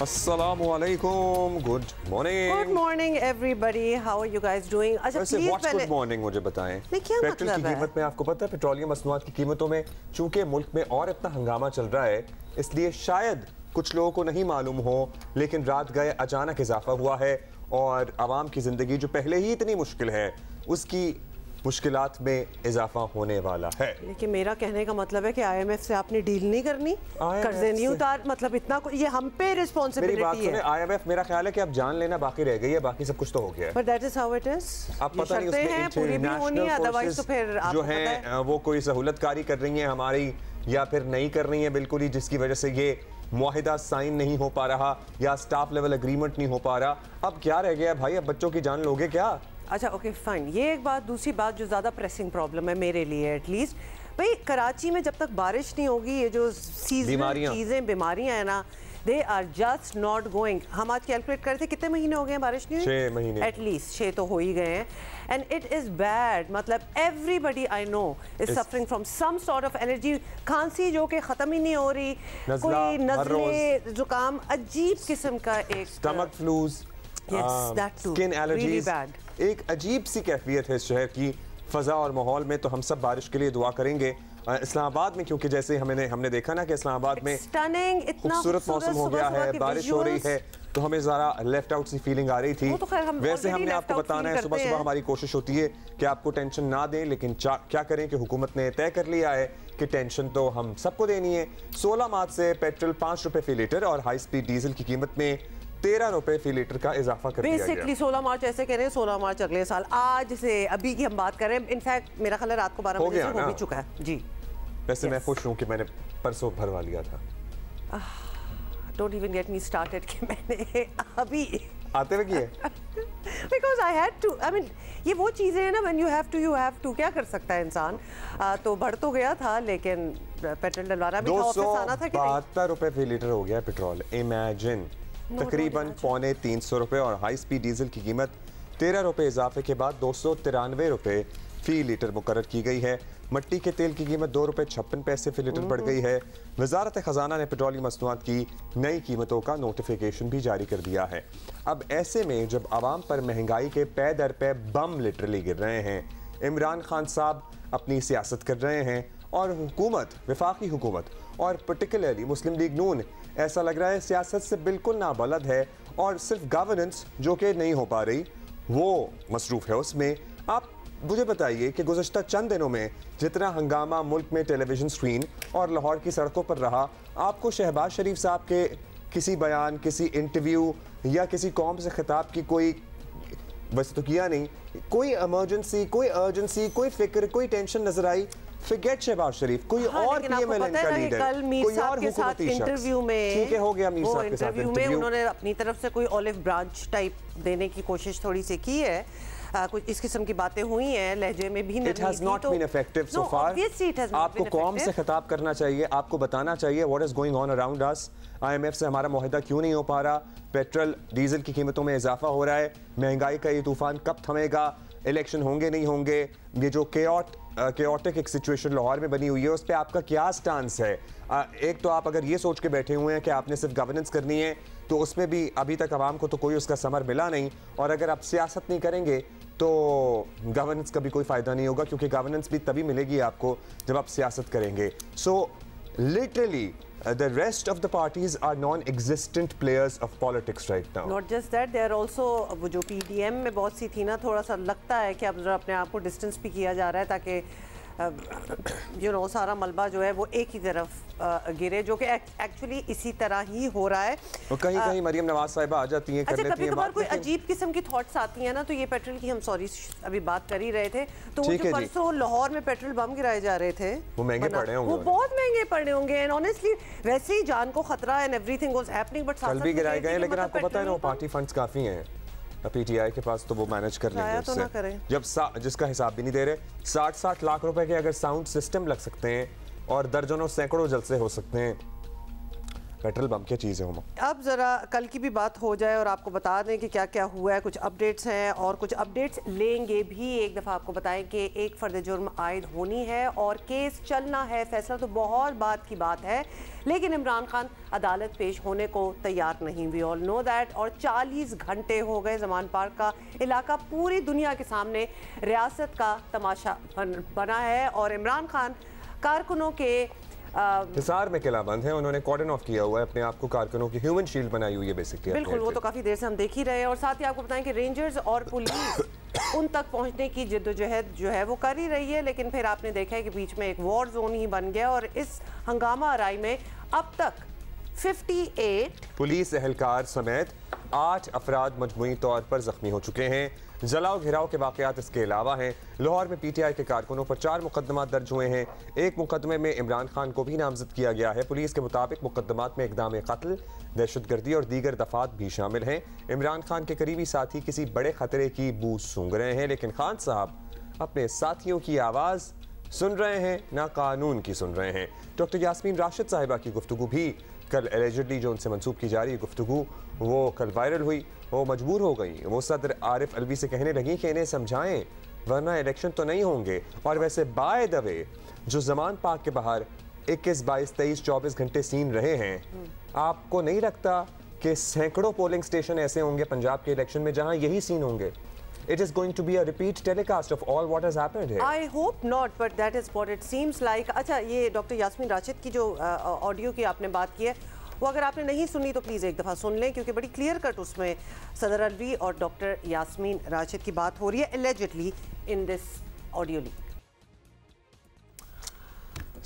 अस्सलामुअलैकुम, good morning. Good morning everybody, how are you guys doing? अच्छा please what's good morning मुझे बताएं। क्या पेट्रोल मतलब की कीमत में आपको पता है, पेट्रोलियम मसनूआत की कीमतों में चूंकि मुल्क में और इतना हंगामा चल रहा है, इसलिए शायद कुछ लोगों को नहीं मालूम हो, लेकिन रात गए अचानक इजाफा हुआ है और आवाम की जिंदगी जो पहले ही इतनी मुश्किल है उसकी मुश्किलात में इजाफा होने वाला है। लेकिन मेरा कहने का मतलब है कि आईएमएफ से आपने डील नहीं करनी, कर्जे नहीं उतार, मतलब इतना ये हम पे रिस्पांसिबिलिटी है। मेरी बात सुने, आईएमएफ मेरा ख्याल है कि अब जान लेना बाकी रह गई है, बाकी सब कुछ तो हो गया है। But that is how it is. अब पता नहीं उसमें अदरवाइज तो फिर जो है वो कोई सहूलतकारी कर रही है हमारी या फिर नहीं कर रही है बिल्कुल ही, जिसकी वजह से ये मुआहिदा साइन नहीं हो पा रहा या स्टाफ लेवल एग्रीमेंट नहीं हो पा रहा। अब क्या रह गया भाई, अब बच्चों की जान लोगे क्या? अच्छा ओके फाइन, ये एक बात। दूसरी बात जो ज़्यादा प्रेसिंग प्रॉब्लम है मेरे लिए एटलीस्ट, भाई कराची में जब तक बारिश नहीं होगी, ये जो सीजनल चीज़ें बीमारियां हैं ना, they are just not going. हम आज कैलकुलेट कर रहे थे कितने महीने हो गए हैं बारिश नहीं हुई? 6 महीने एटलीस्ट 6 तो हो ही गए हैं। एंड इट इज़ बैड, मतलब everybody I know is suffering from some sort of allergy, खांसी जो कि ख़त्म ही नहीं हो रही, कोई नज़ले जुकाम, अजीब किस्म का एक स्टमक फ्लूज, स्किन एलर्जीज, एक अजीब सी कैफियत है इस शहर की फ़ज़ा और माहौल में। तो हम सब बारिश के लिए दुआ करेंगे इस्लामाबाद में, क्योंकि जैसे हमने देखा ना कि इस्लामाबाद में खूबसूरत मौसम हो गया है, बारिश हो रही है, तो हमें ज़रा लेफ्ट आउट सी फीलिंग आ रही थी। वैसे हमने आपको बताना है, सुबह सुबह हमारी कोशिश होती है कि आपको टेंशन ना दें, लेकिन क्या करें कि हुकूमत ने तय कर लिया है कि टेंशन तो हम सबको देनी है। 16 मार्च से पेट्रोल 5 रुपए फी लीटर और हाई स्पीड डीजल की कीमत में 13 रुपए फी लीटर का इजाफा कर दिया गया। बेसिकली 16 मार्च ऐसे कह रहे हैं, 16 मार्च अगले साल, आज से अभी की हम बात कर रहे हैं। इनफैक्ट मेरा ख्याल है रात को 12 बजे से हो भी चुका है जी। वैसे मैं खुश हूँ कि मैंने परसों भरवा लिया था। Don't even get me started कि मैंने अभी आते हुए किए because I had to, I mean ये वो चीज़ें हैं ना, व्हेन यू हैव टू क्या कर सकता है इंसान। तो बढ़ तो गया था, लेकिन पेट्रोल डलवाना भी था, ऑफिस आना था कि 272 रुपए फी लीटर हो गया पेट्रोल। इमेजिन, तकरीबन 350 रुपए, और हाई स्पीड डीजल की कीमत 13 रुपए इजाफे के बाद 293 रुपए फी लीटर मुकर्रर की गई है। मट्टी के तेल की कीमत 2 रुपए 56 पैसे फी लीटर बढ़ गई है। वजारत खजाना ने पेट्रोलियम मसनूआत की नई कीमतों का नोटिफिकेशन भी जारी कर दिया है। अब ऐसे में जब आवाम पर महंगाई के पै दर पे बम लिटरली गिर रहे हैं, इमरान खान साहब अपनी सियासत कर रहे हैं और हुकूमत, वफाकी हुकूमत और पर्टिकुलरली मुस्लिम लीग नून, ऐसा लग रहा है सियासत से बिल्कुल नाबलद है और सिर्फ गवर्नेंस जो कि नहीं हो पा रही वो मसरूफ़ है उसमें। आप मुझे बताइए कि गुज़श्ता चंद दिनों में जितना हंगामा मुल्क में टेलीविज़न स्क्रीन और लाहौर की सड़कों पर रहा, आपको शहबाज शरीफ साहब के किसी बयान, किसी इंटरव्यू या किसी कौम से खिताब की कोई, वैसे तो किया नहीं, कोई इमरजेंसी, कोई अर्जेंसी, कोई फिक्र, कोई टेंशन नजर आई? फॉरगेट शहबाज शरीफ, कोई और पीएमएलएन का लीडर, कोई और हुकूमती शख्स, इंटरव्यू में ठीक है हो गया मीर साहब के साथ इंटरव्यू में उन्होंने अपनी तरफ से कोई ऑलिव ब्रांच टाइप देने की कोशिश थोड़ी सी की है। कुछ इस किस्म की बातें हुई हैं, लहजे में भी It has not been effective so far. आपको कौम से खिताब करना चाहिए, आपको बताना चाहिए what is going on around us. IMF से हमारा मुआहिदा क्यों नहीं हो पा रहा? पेट्रोल डीजल की कीमतों में इजाफा हो रहा है, महंगाई का ये तूफान कब थमेगा? इलेक्शन होंगे नहीं होंगे? ये जो केओटिक एक सिचुएशन लाहौर में बनी हुई है, उस पर आपका क्या स्टांस है? एक तो आप अगर ये सोच के बैठे हुए हैं कि आपने सिर्फ गवर्नेंस करनी है, तो उसमें भी अभी तक आवाम को तो कोई उसका समर मिला नहीं, और अगर आप सियासत नहीं करेंगे तो गवर्नेंस का भी कोई फ़ायदा नहीं होगा, क्योंकि गवर्नेंस भी तभी मिलेगी आपको जब आप सियासत करेंगे। So literally the rest of the parties are non-existent players of politics right now. Not just that, they are also, वो जो PDM में बहुत सी थी ना, थोड़ा सा लगता है कि अब जरा अपने आप को डिस्टेंस भी किया जा रहा है ताकि सारा मलबा जो है वो एक ही तरफ गिरे, जो कि एक्चुअली इसी तरह ही हो रहा है। और कहीं कहीं मरियम नवाज साहिबा आ जाती हैं, कर लेती हैं बात, कोई अजीब किस्म की थॉट्स आती हैं ना, तो ये पेट्रोल की हम अभी बात कर ही रहे थे, तो वो जो परसों लाहौर में पेट्रोल बम गिराए जा रहे थे, वो महंगे पड़े होंगे, वो बहुत महंगे पड़े होंगे। एंड ऑनेस्टली वैसे ही जान को खतरा है, एवरीथिंग वाज हैपनिंग, बट कल भी गिराए गए, लेकिन आपको पता है ना पार्टी फंड्स काफी हैं पीटीआई के पास, तो वो मैनेज कर लेंगे उससे। जब जिसका हिसाब भी नहीं दे रहे, 60-60 लाख रुपए के अगर साउंड सिस्टम लग सकते हैं और दर्जनों सैकड़ों जलसे हो सकते हैं, पेट्रोल बम क्या चीज़ है हुमा? अब ज़रा कल की भी बात हो जाए और आपको बता दें कि क्या क्या हुआ है। कुछ अपडेट्स हैं और कुछ अपडेट्स लेंगे भी। एक दफ़ा आपको बताएं कि एक फ़र्द जुर्म आयद होनी है और केस चलना है। फैसला तो बहुत बात की बात है, लेकिन इमरान खान अदालत पेश होने को तैयार नहीं। We all know that. और 40 घंटे हो गए। ज़मान पार्क का इलाका पूरी दुनिया के सामने रियासत का तमाशा बना है और इमरान खान कारकुनों के हिसार में किला बंद है। उन्होंने कॉर्डन ऑफ किया हुआ है अपने आप को, कारकुनों की ह्यूमन शील्ड बनाई हुई है बेसिकली। बिल्कुल, वो तो काफ़ी देर से हम देख ही रहे हैं। और साथ ही आपको बताएं कि रेंजर्स और पुलिस उन तक पहुंचने की जिद्दोजहद जो है वो कर ही रही है, लेकिन फिर आपने देखा है कि बीच में एक वॉर जोन ही बन गया और इस हंगामा आराई में अब तक 58 पुलिस एहलकार समेत 8 अफराद मजमूई तौर पर जख्मी हो चुके हैं। जलाओ घिराव के वाकयात इसके अलावा हैं। लाहौर में PTI के कारकुनों पर 4 मुकदमा दर्ज हुए हैं। एक मुकदमे में इमरान खान को भी नामजद किया गया है। पुलिस के मुताबिक मुकदमात में इक़दाम कत्ल, दहशतगर्दी और दीगर दफात भी शामिल हैं। इमरान खान के करीबी साथी किसी बड़े खतरे की बू सूंघ रहे हैं, लेकिन खान साहब अपने साथियों की आवाज़ सुन रहे हैं, ना कानून की सुन रहे हैं। डॉक्टर यास्मीन राशिद साहिबा की गुफ्तगू भी कल एलिजिडली जो उनसे मंसूब की जा रही गुफ्तगू वो कल वायरल हुई। वो मजबूर हो गई। वो सदर आरिफ अलवी से कहने लगी कि इन्हें समझाएं वरना इलेक्शन तो नहीं होंगे। और वैसे बाय द वे जो ज़मान पार्क के बाहर 21, 22, 23, 24 घंटे सीन रहे हैं, आपको नहीं लगता कि सैकड़ों पोलिंग स्टेशन ऐसे होंगे पंजाब के इलेक्शन में जहां यही सीन होंगे? It is going to be a repeat telecast of all what has happened here. I hope not, but that is what it seems like. अच्छा, ये डॉक्टर यास्मीन राशिद की जो ऑडियो की आपने बात की है, वो अगर आपने नहीं सुनी तो प्लीज़ एक दफ़ा सुन लें, क्योंकि बड़ी क्लियर कट उसमें सदर अलवी और डॉक्टर यास्मीन राशिद की बात हो रही है allegedly in this audio leak.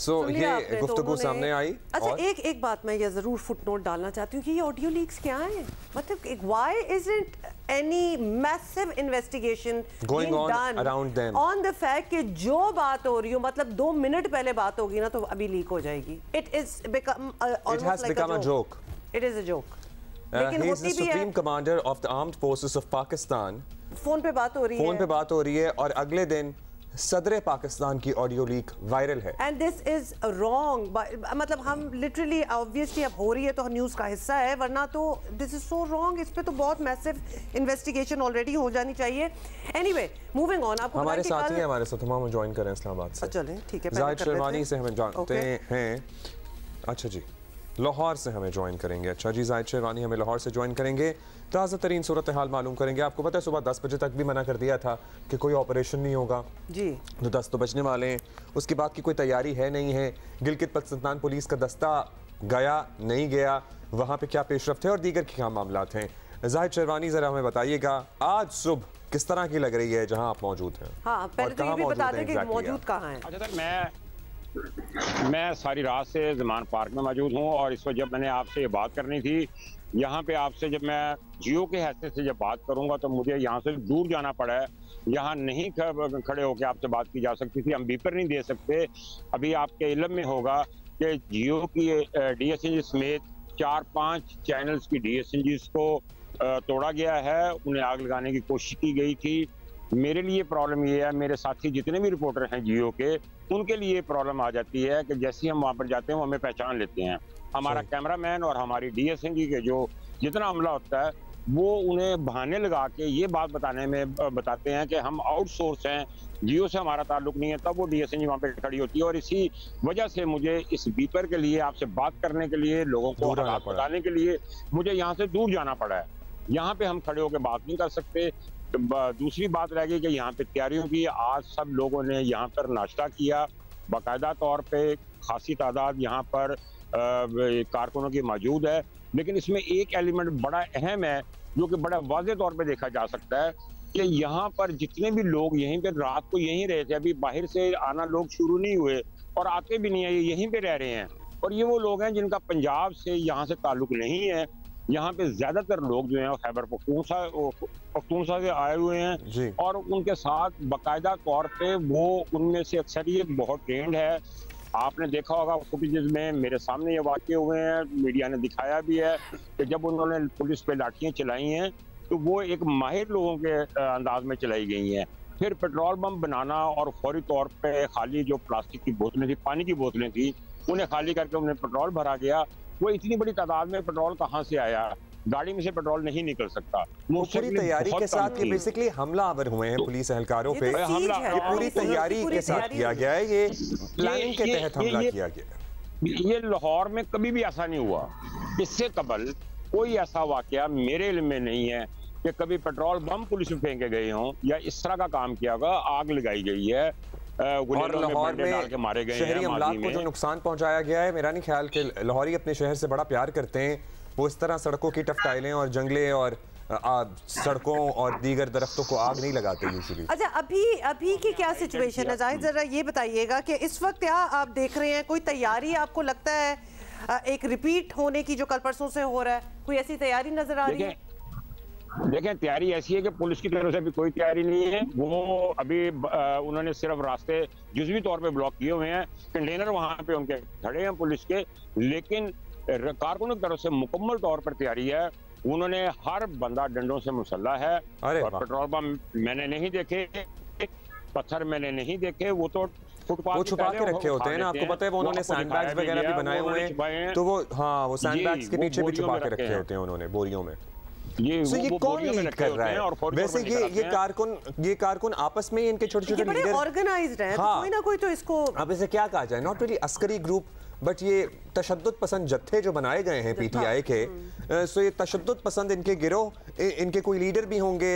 ये गुफ्तगू सामने आई। अच्छा, एक बात मैं ये जरूर फुटनोट डालना चाहती हूँ कि ये ऑडियो लीक्स क्या हैं? मतलब why isn't any massive investigation going on around them on the fact कि जो बात हो रही हो, मतलब 2 मिनट पहले बात होगी ना तो अभी लीक हो जाएगी। It has become a joke. It is a joke. लेकिन he is the supreme commander of the armed forces of Pakistan. Phone पे बात हो रही है और अगले दिन सदर पाकिस्तान की ऑडियो लीक वायरल है। And this is wrong. मतलब हम लिटरली ऑब्वियसली अब हो रही है तो न्यूज़ का हिस्सा है, वरना तो दिस इज सो रॉन्ग। इस पे तो बहुत मैसिव इन्वेस्टिगेशन ऑलरेडी हो जानी चाहिए। Anyway, moving on. आपको हमारे साथ ही हमारे साथ हम ज्वाइन करें इस्लामाबाद से। चलें, ठीक है। जाहिद शेरवानी से हमें जानते हैं। अच्छा जी, लाहौर से हमें ज्वाइन करेंगे। अच्छा जी, जाहिद शेरवानी हमें लाहौर से ज्वाइन करेंगे। ताज़ा तरीन सूरत हाल मालूम करेंगे। आपको पता है सुबह 10 बजे तक भी मना कर दिया था कि कोई ऑपरेशन नहीं होगा जी, तो 10 तो बजने वाले हैं। उसके बाद की कोई तैयारी है नहीं है। गिलगित बल्तिस्तान पुलिस का दस्ता गया नहीं गया, वहाँ पे क्या पेशरफ्त है और दीगर के क्या मामला हैं। जाहिद शेरवानी ज़रा हमें बताइएगा आज सुबह किस तरह की लग रही है जहाँ आप मौजूद हैं? हाँ, पहले तो ये भी बता दें कि मौजूद कहाँ हैं। अच्छा सर, मैं सारी रात से ज़मान पार्क में मौजूद हूँ और इस वक्त जब मैंने आपसे ये बात करनी थी, यहाँ पे आपसे जब मैं जियो के हैसियत से जब बात करूँगा तो मुझे यहाँ से दूर जाना पड़ा है। यहाँ नहीं खड़े होकर आपसे बात की जा सकती थी। हम बीपर नहीं दे सकते। अभी आपके इल्म में होगा कि जियो की DSNG समेत 4-5 चैनल्स की DSNGs को तोड़ा गया है। उन्हें आग लगाने की कोशिश की गई थी। मेरे लिए प्रॉब्लम ये है, मेरे साथी जितने भी रिपोर्टर हैं जियो के, उनके लिए प्रॉब्लम आ जाती है कि जैसे ही हम वहाँ पर जाते हैं वो हमें पहचान लेते हैं। हमारा कैमरामैन और हमारी DSNG के जो जितना अमला होता है वो उन्हें बहाने लगा के ये बात बताते हैं कि हम आउटसोर्स हैं, जियो से हमारा ताल्लुक नहीं है, तब वो DSNG वहाँ पे खड़ी होती है। और इसी वजह से मुझे इस बीपर के लिए आपसे बात करने के लिए, लोगों को बताने के लिए मुझे यहाँ से दूर जाना पड़ा है। यहाँ पे हम खड़े होकर बात नहीं कर सकते। दूसरी बात रह गई कि यहाँ पे तैयारियों की, आज सब लोगों ने यहाँ पर नाश्ता किया, बाकायदा तौर पे खासी तादाद यहाँ पर कारकुनों की मौजूद है। लेकिन इसमें एक एलिमेंट बड़ा अहम है जो कि बड़ा वाज़ेह तौर पे देखा जा सकता है कि यहाँ पर जितने भी लोग यहीं पे रात को यहीं रहे थे, अभी बाहर से आना लोग शुरू नहीं हुए और आते भी नहीं है, ये यहीं पे रह रहे हैं। और ये वो लोग हैं जिनका पंजाब से यहाँ से ताल्लुक नहीं है। यहाँ पे ज्यादातर लोग जो हैं खैबर पख्तूनख्वा से आए हुए हैं और उनके साथ बाकायदा तौर पे वो उनमें से अक्सरियत बहुत ट्रेंड है। आपने देखा होगा फुटेज में, मेरे सामने ये वाक़े हुए हैं, मीडिया ने दिखाया भी है कि जब उन्होंने पुलिस पे लाठियाँ चलाई हैं तो वो एक माहिर लोगों के अंदाज में चलाई गई हैं। फिर पेट्रोल बम बनाना और फौरी तौर पे खाली जो प्लास्टिक की बोतलें थी, पानी की बोतलें थी, उन्हें खाली करके उन्हें पेट्रोल भरा गया वो इतनी बड़ी तादाद में पेट्रोल कहाँ से आया? गाड़ी में से पेट्रोल नहीं निकल सकता। वो पूरी तैयारी के साथ ये बेसिकली हमलावर हुए हैं पुलिस एहलकारों पे। ये पूरी तैयारी के साथ किया गया है, ये प्लानिंग के तहत हमला किया गया। ये लाहौर में कभी भी ऐसा नहीं हुआ। इससे कबल कोई ऐसा वाकया मेरे इल्म में नहीं है कि कभी पेट्रोल बम पुलिस में फेंके गए हों या इस तरह का काम किया होगा, आग लगाई गई है और लाहौर में मारे गए शहरी अमलाक को जो नुकसान पहुंचाया गया है। मेरा नहीं ख्याल कि लाहौरी अपने शहर से बड़ा प्यार करते हैं। वो इस तरह सड़कों की टफटाइलें और जंगले और सड़कों और दीगर दरख्तों को आग नहीं लगाते यूजुअली। अच्छा, अभी की क्या सिचुएशन है जाहिद, जरा ये बताइएगा कि इस वक्त क्या आप देख रहे हैं? कोई तैयारी आपको लगता है एक रिपीट होने की जो कल परसों से हो रहा है, कोई ऐसी तैयारी नजर आ रही है? देखें, तैयारी ऐसी है कि पुलिस की तरफ से भी कोई तैयारी नहीं है। वो अभी उन्होंने सिर्फ रास्ते जुज़वी तौर पे ब्लॉक किए हुए हैं, कंटेनर वहां पे उनके खड़े हैं पुलिस के, लेकिन कारकुनों की तरफ से मुकम्मल तौर पर तैयारी है। उन्होंने हर बंदा डंडों से मुसल्ला है और पेट्रोल बम मैंने नहीं देखे, पत्थर मैंने नहीं देखे, वो तो वो छुपा के रखे होते हैं ना, आपको पता है। वो उन्होंने सैंडबैग्स वगैरह भी बनाए हुए हैं, तो वो हाँ वो सैंडबैग्स के पीछे भी छुपा के रखे होते हैं उन्होंने बोरियों में। ये कौन लीड कर रहा है? वैसे ये कारकुन आपस में इनके छोटे-छोटे लीडर ऑर्गेनाइज्ड हैं, तो कोई ना कोई तो इसको, अब इसे क्या कहा जाए, not really Askari group but ये तशद्दुद पसंद जत्थे जो बनाए गए हैं पीटीआई के। सो ये तशद्दुद पसंद इनके गिरोह, इनके कोई लीडर भी होंगे,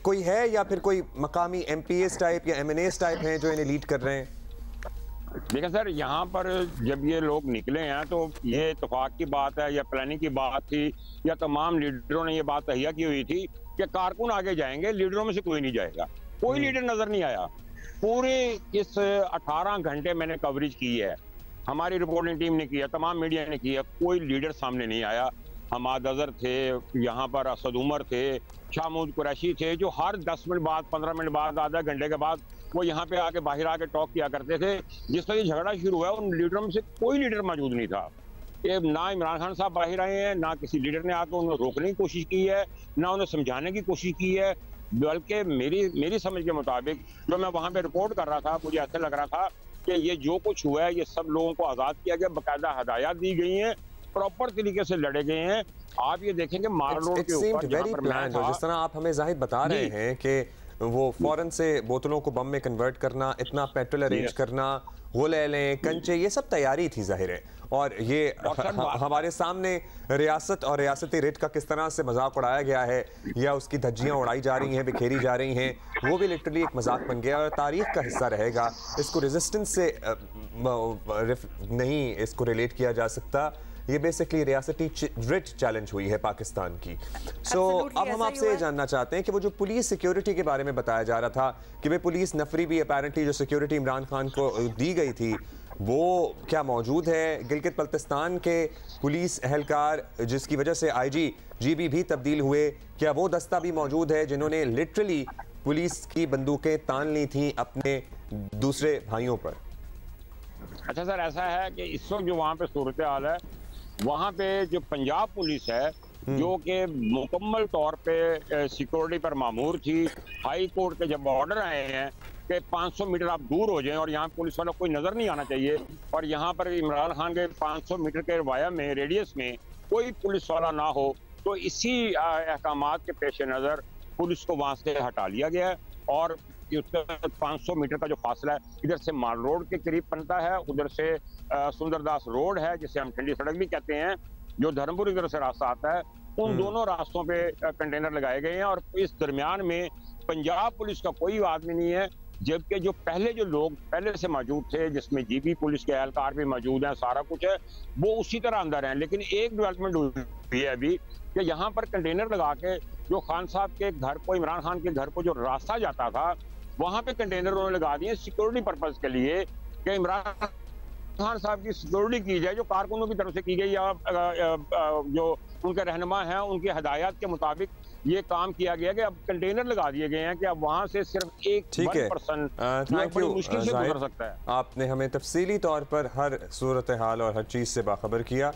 कोई है या फिर कोई मकामी एमपीएस टाइप या एमएनएस टाइप हैं जो इन्हें लीड कर रहे हैं? देखिए सर, यहाँ पर जब ये लोग निकले हैं तो ये इत्तेफाक की बात है या प्लानिंग की बात थी या तमाम लीडरों ने ये बात तहिया की हुई थी कि कारकुन आगे जाएंगे, लीडरों में से कोई नहीं जाएगा। कोई लीडर नजर नहीं आया। पूरे इस 18 घंटे मैंने कवरेज की है, हमारी रिपोर्टिंग टीम ने किया, तमाम मीडिया ने किया, कोई लीडर सामने नहीं आया। हमाद अजहर थे, यहाँ पर असद उमर थे, शाहमूद कुरैशी थे, जो हर 10 मिनट बाद, 15 मिनट बाद, आधा घंटे के बाद वो यहाँ पे आके बाहर आके टॉक किया करते थे। जिस तरह ये झगड़ा शुरू हुआ उन लीडरों में से कोई लीडर मौजूद नहीं था। ये ना इमरान खान साहब बाहर आए हैं, ना किसी लीडर ने आकर उन्हें रोकने की कोशिश की है, ना उन्हें समझाने की कोशिश की है। बल्कि मेरी समझ के मुताबिक जो मैं वहाँ पे रिपोर्ट कर रहा था, मुझे ऐसा लग रहा था कि ये जो कुछ हुआ है ये सब लोगों को आज़ाद किया गया, बाकायदा हदायत दी गई हैं, प्रॉपर तरीके से लड़े गए हैं। आप ये देखेंगे मार रोड के ऊपर जिस तरह आप हमें जाहिद बता रहे हैं कि वो फौरन से बोतलों को बम में कन्वर्ट करना, इतना पेट्रोल अरेंज करना, वो ले लें कंचे, ये सब तैयारी थी जाहिर है। और ये हमारे सामने रियासत और रियासती रिट का किस तरह से मजाक उड़ाया गया है या उसकी धज्जियां उड़ाई जा रही हैं, बिखेरी जा रही हैं, वो भी लिटरली एक मजाक बन गया और तारीख का हिस्सा रहेगा। इसको रेजिस्टेंस से नहीं इसको रिलेट किया जा सकता। ये बेसिकली रियासती रिट चैलेंज हुई है पाकिस्तान की। सो अब हम आपसे ये जानना चाहते हैं कि वो जो पुलिस सिक्योरिटी के बारे में बताया जा रहा था कि भाई पुलिस नफरी भी अपेरेंटली जो सिक्योरिटी इमरान खान को दी गई थी वो क्या मौजूद है? गिलगित बल्तिस्तान के पुलिस एहलकार जिसकी वजह से आईजी जीबी भी तब्दील हुए, क्या वो दस्ता भी मौजूद है जिन्होंने लिटरली पुलिस की बंदूकें तान ली थी अपने दूसरे भाइयों पर? अच्छा सर, ऐसा है कि इस वक्त जो वहाँ पे सूरत हाल है, वहाँ पे जो पंजाब पुलिस है जो कि मुकम्मल तौर पे सिक्योरिटी पर मामूर थी, हाई कोर्ट के जब ऑर्डर आए हैं कि 500 मीटर आप दूर हो जाएं और यहाँ पुलिस वाला कोई नजर नहीं आना चाहिए, और यहाँ पर इमरान खान के 500 मीटर के वाया में रेडियस में कोई पुलिस वाला ना हो, तो इसी अहकामात के पेश नज़र पुलिस को वहाँ से हटा लिया गया है। और 500 मीटर का जो फासला है इधर से माल रोड के करीब बनता है, उधर से सुंदरदास रोड है जिसे हम ठंडी सड़क भी कहते हैं, जो धर्मपुर इधर से रास्ता आता है, उन दोनों रास्तों पे कंटेनर लगाए गए हैं। और इस दरमियान में पंजाब पुलिस का कोई आदमी नहीं है, जबकि जो लोग पहले से मौजूद थे, जिसमें जीबी पुलिस के एहलकार भी मौजूद हैं, सारा कुछ है, वो उसी तरह अंदर हैं। लेकिन एक डेवलपमेंट हुई है अभी कि यहाँ पर कंटेनर लगा के जो खान साहब के घर को, इमरान खान के घर को जो रास्ता जाता था, वहां पे कंटेनर उन्होंने लगा दिए सिक्योरिटी पर्पज के लिए कि इमरान खान साहब की सिक्योरिटी की जाए, जो कारकुनों की तरफ से की गई या जो उनके रहनुमा हैं उनकी हदायत के मुताबिक ये काम किया गया कि अब कंटेनर लगा दिए गए हैं कि अब वहां से सिर्फ एक 1% बड़ी मुश्किल से गुजर सकता है। आपने हमें तफसीली तौर पर हर सूरत हाल और हर चीज़ से बाखबर किया।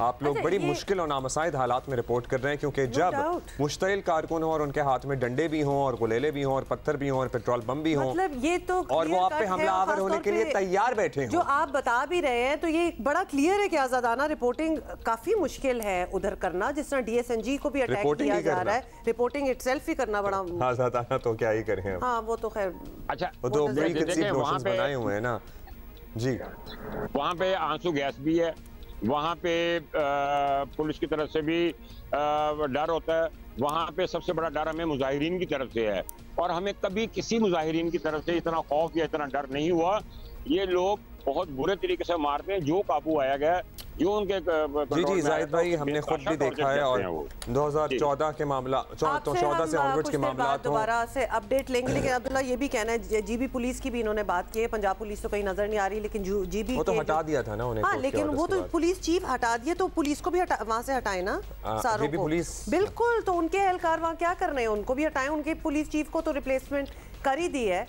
आप लोग बड़ी मुश्किल और नामसाइद हालात में रिपोर्ट कर रहे हैं, क्योंकि जब मुश्तइल कारकुन हो और उनके हाथ में डंडे भी हों और गुलेले भी हों और पत्थर भी हों और पेट्रोल बम भी हों, मतलब ये तो और वो आप पे हमलावर होने के लिए तैयार बैठे हैं, जो आप बता भी रहे हैं, तो ये बड़ा क्लियर है कि आजादाना रिपोर्टिंग काफी मुश्किल है उधर करना, जिस तरह DSNG को भी अटैक किया जा रहा है, रिपोर्टिंग इटसेल्फ ही करना बड़ा आजादाना तो क्या ही करें। हाँ वो तो खैर, अच्छा वो तो बनाए हुए हैं ना जी। वहाँ पे आंसू गैस भी है, वहाँ पे पुलिस की तरफ से भी डर होता है। वहाँ पे सबसे बड़ा डर हमें मुजाहिरीन की तरफ से है, और हमें कभी किसी मुजाहिरीन की तरफ से इतना खौफ या इतना डर नहीं हुआ। ये लोग बहुत बुरे तरीके से मारते हैं, जो काबू आया गया, जो उनके जी जाहिद भाई हमने खुद भी देखा है, और 2014 के मामला 14 से ऑनवर्ड्स के मामला दोबारा से अपडेट लेंगे। लेकिन अब्दुल्ला ये भी कहना है, GB पुलिस की भी इन्होंने बात की है, पंजाब पुलिस तो कहीं नजर नहीं आ रही, लेकिन GB वो तो हटा दिया था ना उन्हें। हाँ, लेकिन वो तो पुलिस चीफ हटा दिए, तो पुलिस को भी वहां से हटाए ना सारों को। बिल्कुल, तो उनके एहलकार वहाँ क्या कर रहे हैं, उनको भी हटाए, उनके पुलिस चीफ को तो रिप्लेसमेंट कर ही दी है।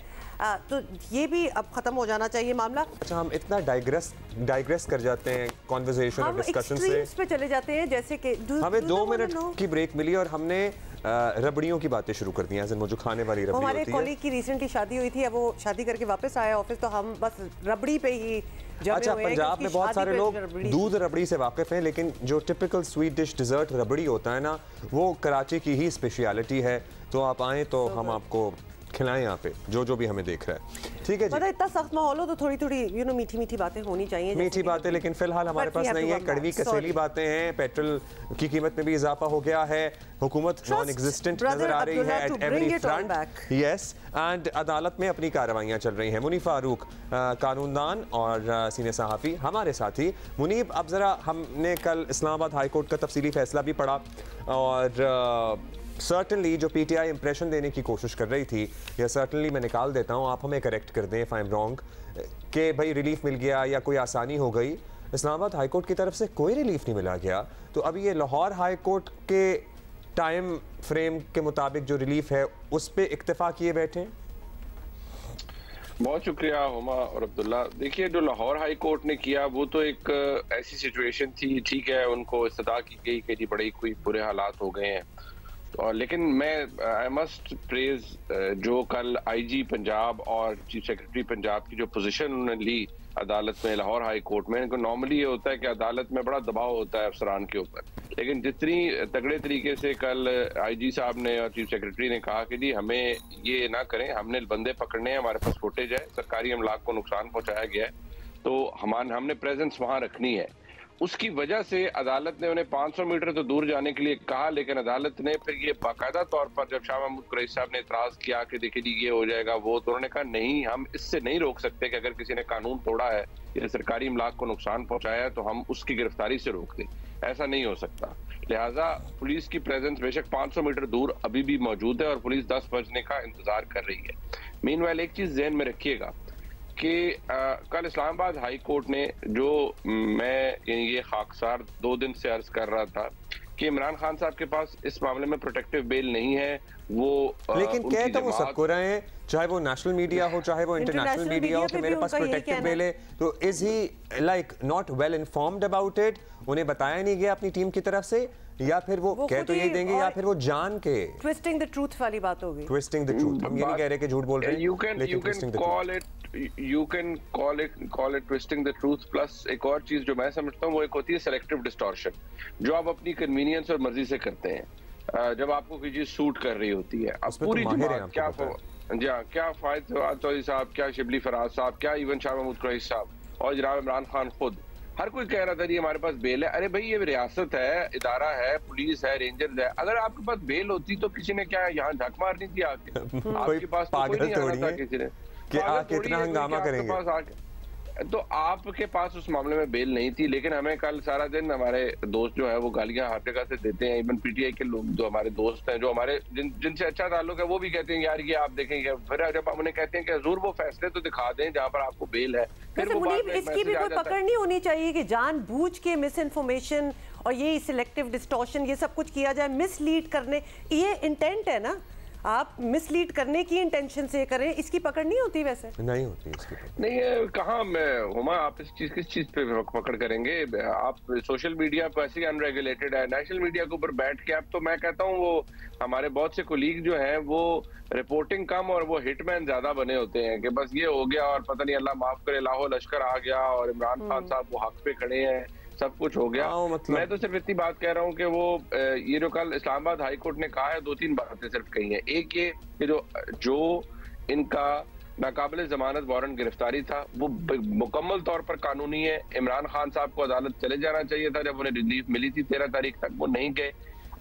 तो ये भी अब खत्म हो जाना चाहिए मामला। अच्छा, हम इतना डाइग्रेस कर जाते हैं कॉन्वर्सेशन और डिस्कशन से पे चले जाते हैं, जैसे कि हमें 2 मिनट की ब्रेक मिली और हमने रबड़ियों की बातें शुरू कर दी हैं, वो जो खाने वाली रबड़ी होती है। हमारे कॉलीग की रिसेंटली शादी हुई थी, वो शादी करके वापस आया ऑफिस, तो हम बस रबड़ी पे ही अच्छा, पंजाब में बहुत सारे लोग दूध रबड़ी से वाकिफ हैं, लेकिन जो टिपिकल स्वीट डिश डिजर्ट रबड़ी होता है ना, वो कराची की ही स्पेशलिटी है। तो आप आएँ तो हम आपको खिलाएं यहाँ पे, जो भी हमें देख रहा है। ठीक है जी, मतलब इतना सख्त माहौल हो तो थोड़ी मीठी बातें होनी चाहिए, मीठी बातें, लेकिन फिलहाल हमारे पास नहीं है। कड़वी कसेली बातें हैं, पेट्रोल की कीमत में भी इजाफा हो गया है, हुकूमत नॉन एग्जिस्टेंट नजर आ रही है at every front. Yes, and अदालत में अपनी कार्रवाइयां चल रही हैं। मुनीब फारूक कानूनदान और सीनियर सहाफ़ी हमारे साथ ही। मुनीब, अब जरा हमने कल इस्लामाबाद हाई कोर्ट का तफसीली फैसला भी पढ़ा, और सर्टनली जो PTI इंप्रेशन देने की कोशिश कर रही थी, या सर्टनली मैं निकाल देता हूँ, आप हमें करेक्ट कर दें इफ आई एम रॉन्ग, कि भाई रिलीफ मिल गया या कोई आसानी हो गई। इस्लामाबाद हाई कोर्ट की तरफ से कोई रिलीफ नहीं मिला गया, तो अभी ये लाहौर हाई कोर्ट के टाइम फ्रेम के मुताबिक जो रिलीफ है उस पर इक्तफा किए बैठे। बहुत शुक्रिया हुमा और अब्दुल्ला। देखिए, जो लाहौर हाई कोर्ट ने किया वो तो एक ऐसी सिचुएशन थी, ठीक है, उनको इस्तदा की गई कि जी बड़े कोई बुरे हालात हो गए हैं, और लेकिन मैं आई मस्ट प्रेज जो कल IG पंजाब और चीफ सेक्रेटरी पंजाब की जो पोजीशन उन्होंने ली अदालत में, लाहौर हाई कोर्ट में। नॉर्मली ये होता है कि अदालत में बड़ा दबाव होता है अफसरान के ऊपर, लेकिन जितनी तगड़े तरीके से कल IG साहब ने और चीफ सेक्रेटरी ने कहा कि जी हमें ये ना करें, हमने बंदे पकड़ने हैं, हमारे पास फुटेज है, सरकारी अमलाक को नुकसान पहुंचाया गया है, तो हमने प्रेजेंस वहां रखनी है। उसकी वजह से अदालत ने उन्हें 500 मीटर तो दूर जाने के लिए कहा, लेकिन अदालत ने फिर ये बाकायदा तौर पर जब शाह महमूद कुरैशी साहब ने इतराज किया कि देखिए जी ये हो जाएगा वो, तो उन्होंने कहा नहीं, हम इससे नहीं रोक सकते कि अगर किसी ने कानून तोड़ा है या सरकारी इमलाक को नुकसान पहुंचाया है तो हम उसकी गिरफ्तारी से रोक दें, ऐसा नहीं हो सकता। लिहाजा पुलिस की प्रेजेंस बेशक 500 मीटर दूर अभी भी मौजूद है और पुलिस 10 बजने का इंतजार कर रही है। मीनवाइल एक चीज ज़हन में रखिएगा कि कल इस्लामाबाद हाई कोर्ट ने, जो मैं ये खाकसार 2 दिन से अर्ज कर रहा था कि इमरान खान साहब के पास इस मामले में प्रोटेक्टिव बेल नहीं है, वो लेकिन कह तो वो सबको रहे हैं, चाहे वो नेशनल मीडिया हो चाहे वो इंटरनेशनल मीडिया हो, कि मेरे पास प्रोटेक्टिव बेल है, तो is he like not well informed about it? उन्हें बताया नहीं गया अपनी टीम की तरफ से, या फिर वो कह तो यही देंगे, या फिर वो जान के ट्विस्टिंग द ट्रूथ वाली बात होगी। ट्विस्टिंग द ट्रूथ, हम ये नहीं कह रहे कि झूठ बोल रहे हैं, you can call it twisting the truth, plus एक और चीज जो मैं समझता हूँ वो एक होती है सेलेक्टिव डिस्टॉर्शन, जो आप अपनी कन्वीनियंस और मर्जी से करते हैं जब आपको कोई चीज सूट कर रही होती है। अब पूरी क्या फायद चौधरी साहब, क्या शिबली फराज साहब, क्या इवन शाह महमूद कुरैशी साहब और जनाब इमरान खान खुद, हर कोई कह रहा था जी हमारे पास बेल है। अरे भाई, ये रियासत है, इदारा है, पुलिस है, रेंजर्स है, अगर आपके पास बेल होती तो किसी ने क्या यहाँ झक मारनी थी आके? आपके पास तो कोई नहीं आ रहा था किसी ने कि कितना हंगामा करेंगे, तो आपके पास उस मामले में बेल नहीं थी। लेकिन हमें कल सारा दिन हमारे दोस्त जो है वो गालियां हर जगह से देते हैं, इवन PTI के लोग जो हमारे दोस्त हैं, जो हमारे जिनसे अच्छा ताल्लुक है, वो भी कहते हैं यार ये आप देखेंगे, फिर जब हम उन्हें कहते हैं कि हुजूर वो फैसले तो दिखा दें जहाँ पर आपको बेल है, फिर वो इसकी भी कोई पकड़ नहीं होनी चाहिए कि जानबूझ के मिस इन्फॉर्मेशन और ये सिलेक्टिव डिस्टॉर्शन ये सब कुछ किया जाए, मिसलीड करने, ये इंटेंट है ना। आप मिसलीड करने की इंटेंशन से करें, इसकी पकड़ नहीं होती? वैसे नहीं होती इसकी पकड़। नहीं, कहाँ मैं हुमा, आप इस चीज किस चीज पे पकड़ करेंगे? आप सोशल मीडिया पर ऐसे अनरेगुलेटेड है, नेशनल मीडिया के ऊपर बैठ के, अब तो मैं कहता हूँ वो हमारे बहुत से कोलीग जो हैं वो रिपोर्टिंग कम और वो हिटमैन ज्यादा बने होते हैं कि बस ये हो गया और पता नहीं अल्लाह माफ करे लाहौर लश्कर आ गया और इमरान खान साहब वो हक पे खड़े हैं, सब कुछ हो गया। मतलब मैं तो सिर्फ इतनी बात कह रहा हूँ कि वो ये जो कल इस्लामाबाद हाई कोर्ट ने कहा है, 2-3 बातें सिर्फ कही हैं। एक ये कि जो इनका नाकाबिले जमानत वारंट गिरफ्तारी था वो मुकम्मल तौर पर कानूनी है। इमरान खान साहब को अदालत चले जाना चाहिए था जब उन्हें रिलीफ मिली थी 13 तारीख तक, वो नहीं गए।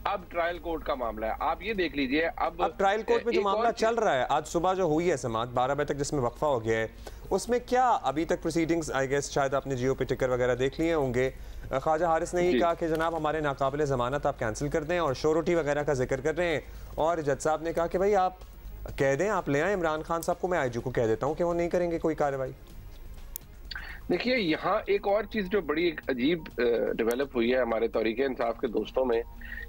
अब ट्रायल कोर्ट का मामला है, आप ये देख लीजिए। अब ट्रायल कोर्ट में जो मामला चल रहा है, आज सुबह जो हुई है समाअत 12 बजे तक जिसमें वक्फा हो गया है, उसमें क्या अभी तक प्रोसीडिंग्स, आई गेस शायद आपने जियो पे टिकर वगैरह देख लिए होंगे, ख्वाजा हारिस ने ही कहा कि जनाब हमारे नाकाबिले ज़मानत आप कैंसिल कर दें और श्योरिटी वगैरह का जिक्र कर रहे हैं, और जज साहब ने कहा कि भाई आप कह दें, आप ले आए इमरान खान साहब को, मैं आईजी को कह देता हूँ कि वो नहीं करेंगे कोई कार्रवाई। देखिए, यहाँ एक और चीज जो बड़ी एक अजीब डेवलप हुई है हमारे तरीके इंसाफ के दोस्तों में,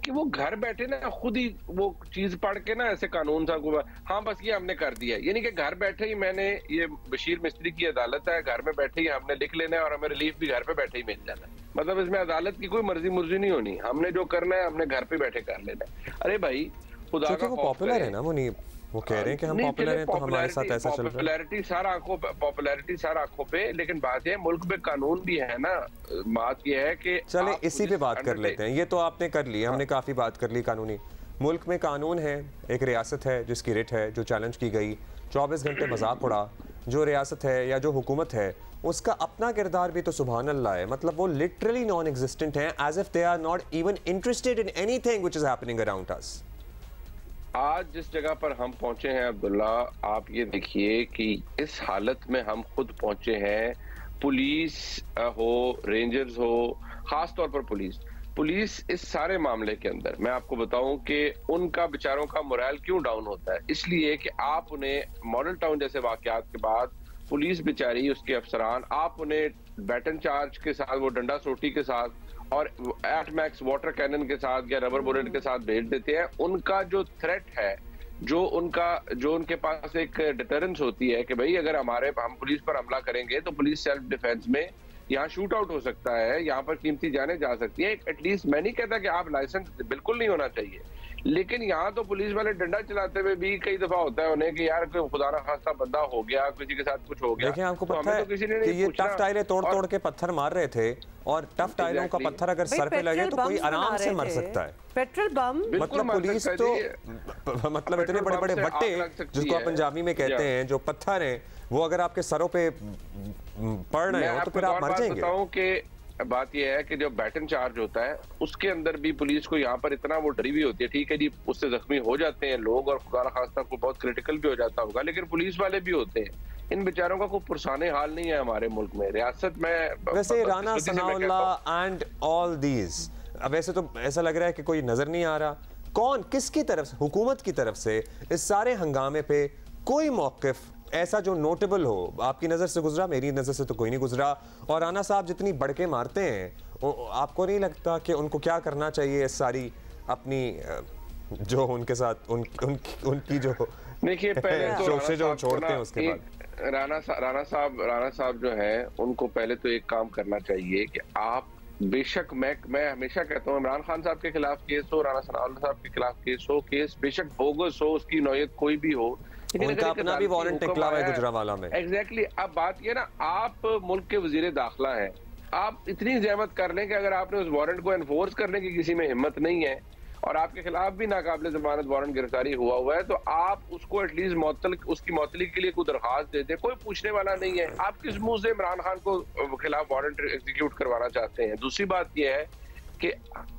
कि वो घर बैठे ना खुद ही वो चीज पढ़ के ना ऐसे कानून साहब को, हाँ बस ये हमने कर दिया, यानी कि घर बैठे ही मैंने, ये बशीर मिस्त्री की अदालत है, घर में बैठे ही हमने लिख लेना है और हमें रिलीफ भी घर पे बैठे ही मिल जाना है। मतलब इसमें अदालत की कोई मर्जी मुर्जी नहीं होनी, हमने जो करना है हमने घर पे बैठे कर लेना है। अरे भाई खुदा का खौफ पॉपुलर है ना, वो कह रहे हैं कि हम पॉपुलर हैं तो हमारे साथ ऐसा चल रहा है। पॉपुलैरिटी सारा आंखों पे, लेकिन बात है मुल्क में कानून भी है ना। बात ये है कि चले इसी पे बात कर लेते हैं। ये तो आपने कर ली, हमने काफी बात कर ली कानूनी। मुल्क में कानून है, एक रियासत है जिसकी रिट है जो चैलेंज की गई, 24 घंटे मजाक उड़ा। जो रियासत है या जो हुकूमत है उसका अपना किरदार भी तो सुभान अल्लाह है, मतलब वो लिटरली नॉन एग्जिस्टेंट है, as if they are not even interested in anything which is happening around us. आज जिस जगह पर हम पहुंचे हैं अब्दुल्ला, आप ये देखिए कि इस हालत में हम खुद पहुंचे हैं। पुलिस हो, रेंजर्स हो, खास तौर पर पुलिस इस सारे मामले के अंदर मैं आपको बताऊं कि उनका बेचारों का मोरल क्यों डाउन होता है, इसलिए कि आप उन्हें मॉडल टाउन जैसे वाकयात के बाद पुलिस बेचारी, उसके अफसरान, आप उन्हें बैटन चार्ज के साथ, वो डंडा सोटी के साथ और एटमैक्स वाटर कैनन के साथ या रबर बुलेट के साथ भेज देते हैं। उनका जो थ्रेट है, जो उनके पास एक डिटरेंस होती है कि भाई अगर हम पुलिस पर हमला करेंगे तो पुलिस सेल्फ डिफेंस में यहाँ शूट आउट हो सकता है, यहाँ पर कीमती जाने जा सकती है। एटलीस्ट मैं नहीं कहता कि आप लाइसेंस बिल्कुल नहीं होना चाहिए, लेकिन यहाँ तो पुलिस वाले डंडा चलाते हुए भी कई दफा होता है उन्हें कि यार कोई खुदा ना खास्ता बंदा हो गया, किसी के साथ कुछ हो गया। देखिए आपको पता है कि ये टफ टाइलें तोड़ के पत्थर मार रहे थे, और टफ टाइलों का पत्थर अगर सर पे लगे तो कोई आराम से मर सकता है। पेट्रोल बम, मतलब पुलिस तो मतलब इतने बड़े बड़े भट्टे जिसको आप पंजाबी में कहते हैं, जो पत्थर हैं, वो अगर आपके सरों पे पड़ रहे हो तो फिर आप मर जाएंगे। बताऊं कि बात यह है कि जो बैटन चार्ज होता है उसके अंदर भी पुलिस को यहाँ पर इतना वो डरी भी होती है। ठीक है जी, उससे जख्मी हो जाते हैं लोग और खुदा खास्ता को बहुत क्रिटिकल भी हो जाता होगा, लेकिन पुलिस वाले भी होते हैं। इन बेचारों का कोई पुरसाने हाल नहीं है हमारे मुल्क में, रियासत में। वैसे Rana Sanaullah and all these, अब ऐसे तो ऐसा लग रहा है कि कोई नजर नहीं आ रहा, कौन किसकी तरफ से, हुकूमत की तरफ से इस सारे हंगामे पे कोई मौकिफ ऐसा जो नोटेबल हो? आपकी नजर से गुजरा, मेरी नजर से तो कोई नहीं गुजरा। और राना साहब जितनी बढ़के मारते हैं, आपको नहीं लगता कि उनको क्या करना चाहिए इस सारी अपनी जो उनके साथ उनकी जो देखिए पहले तो से जो छोड़ते हैं उसके बाद राना साहब जो है उनको पहले तो एक काम करना चाहिए कि आप बेशक, मैं हमेशा कहता हूँ इमरान खान साहब के खिलाफ केस हो, राना सनाउल्लाह साहब के खिलाफ केस हो, केस बेशक बोगस हो, उसकी नौयत कोई भी हो, उनका अपना भी वारंट निकला है गुजरांवाला में। एग्जैक्टली। अब बात ये ना, आप मुल्क के वजीर दाखिला हैं, आप इतनी जहमत कर लें कि अगर आपने उस वारंट को एनफोर्स करने की किसी में हिम्मत नहीं है और आपके खिलाफ भी नाकाबिले जमानत वारंट गिरफ्तारी हुआ है, तो आप उसको एटलीस्ट उसकी मअतली के लिए कोई दरखास्त दे दे, कोई पूछने वाला नहीं है। आप किस मुंह से इमरान खान को खिलाफ वारंट एग्जीक्यूट करवाना चाहते हैं? दूसरी बात यह है कि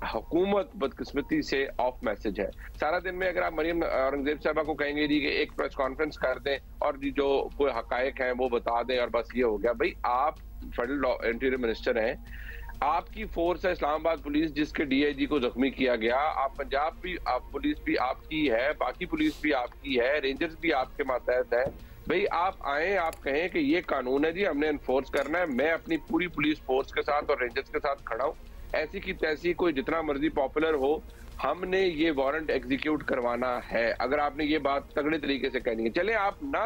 हुकूमत बदकिस्मती से ऑफ मैसेज है। सारा दिन में अगर आप मरियम औरंगजेब साहबा को कहेंगे जी कि एक प्रेस कॉन्फ्रेंस कर दें और जो कोई हकायक हैं वो बता दें और बस ये हो गया। भाई आप फेडरल इंटीरियर मिनिस्टर हैं, आपकी फोर्स है इस्लामाबाद पुलिस जिसके डीआईजी को जख्मी किया गया, आप पंजाब भी, आप पुलिस भी आपकी है, बाकी पुलिस भी आपकी है, रेंजर्स भी आपके मातहत है। भाई आप आए, आप कहें कि ये कानून है जी, हमने एनफोर्स करना है, मैं अपनी पूरी पुलिस फोर्स के साथ और रेंजर्स के साथ खड़ा हूँ। ऐसी की तैसी कोई जितना मर्जी पॉपुलर हो, हमने ये वारंट एग्जीक्यूट करवाना है। अगर आपने ये बात तगड़े तरीके से कहनी है, चले आप ना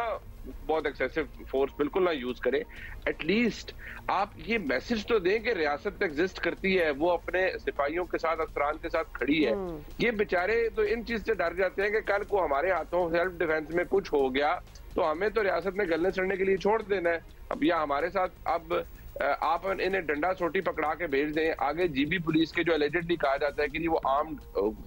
बहुत एक्सेसिव फोर्स बिल्कुल ना यूज करें, एटलीस्ट आप ये मैसेज तो दें कि रियासत एग्जिस्ट करती है, वो अपने सिपाहियों के साथ, अफसरान के साथ खड़ी है। ये बेचारे तो इन चीज से डर जाते हैं कि कल को हमारे हाथों सेल्फ डिफेंस में कुछ हो गया तो हमें तो रियासत में गलने सड़ने के लिए छोड़ देना है। अब या हमारे साथ अब आप इन्हें डंडा सोटी पकड़ा के भेज दें, आगे जीबी पुलिस के जो एलिजेडली कहा जाता है कि जी वो आर्म्ड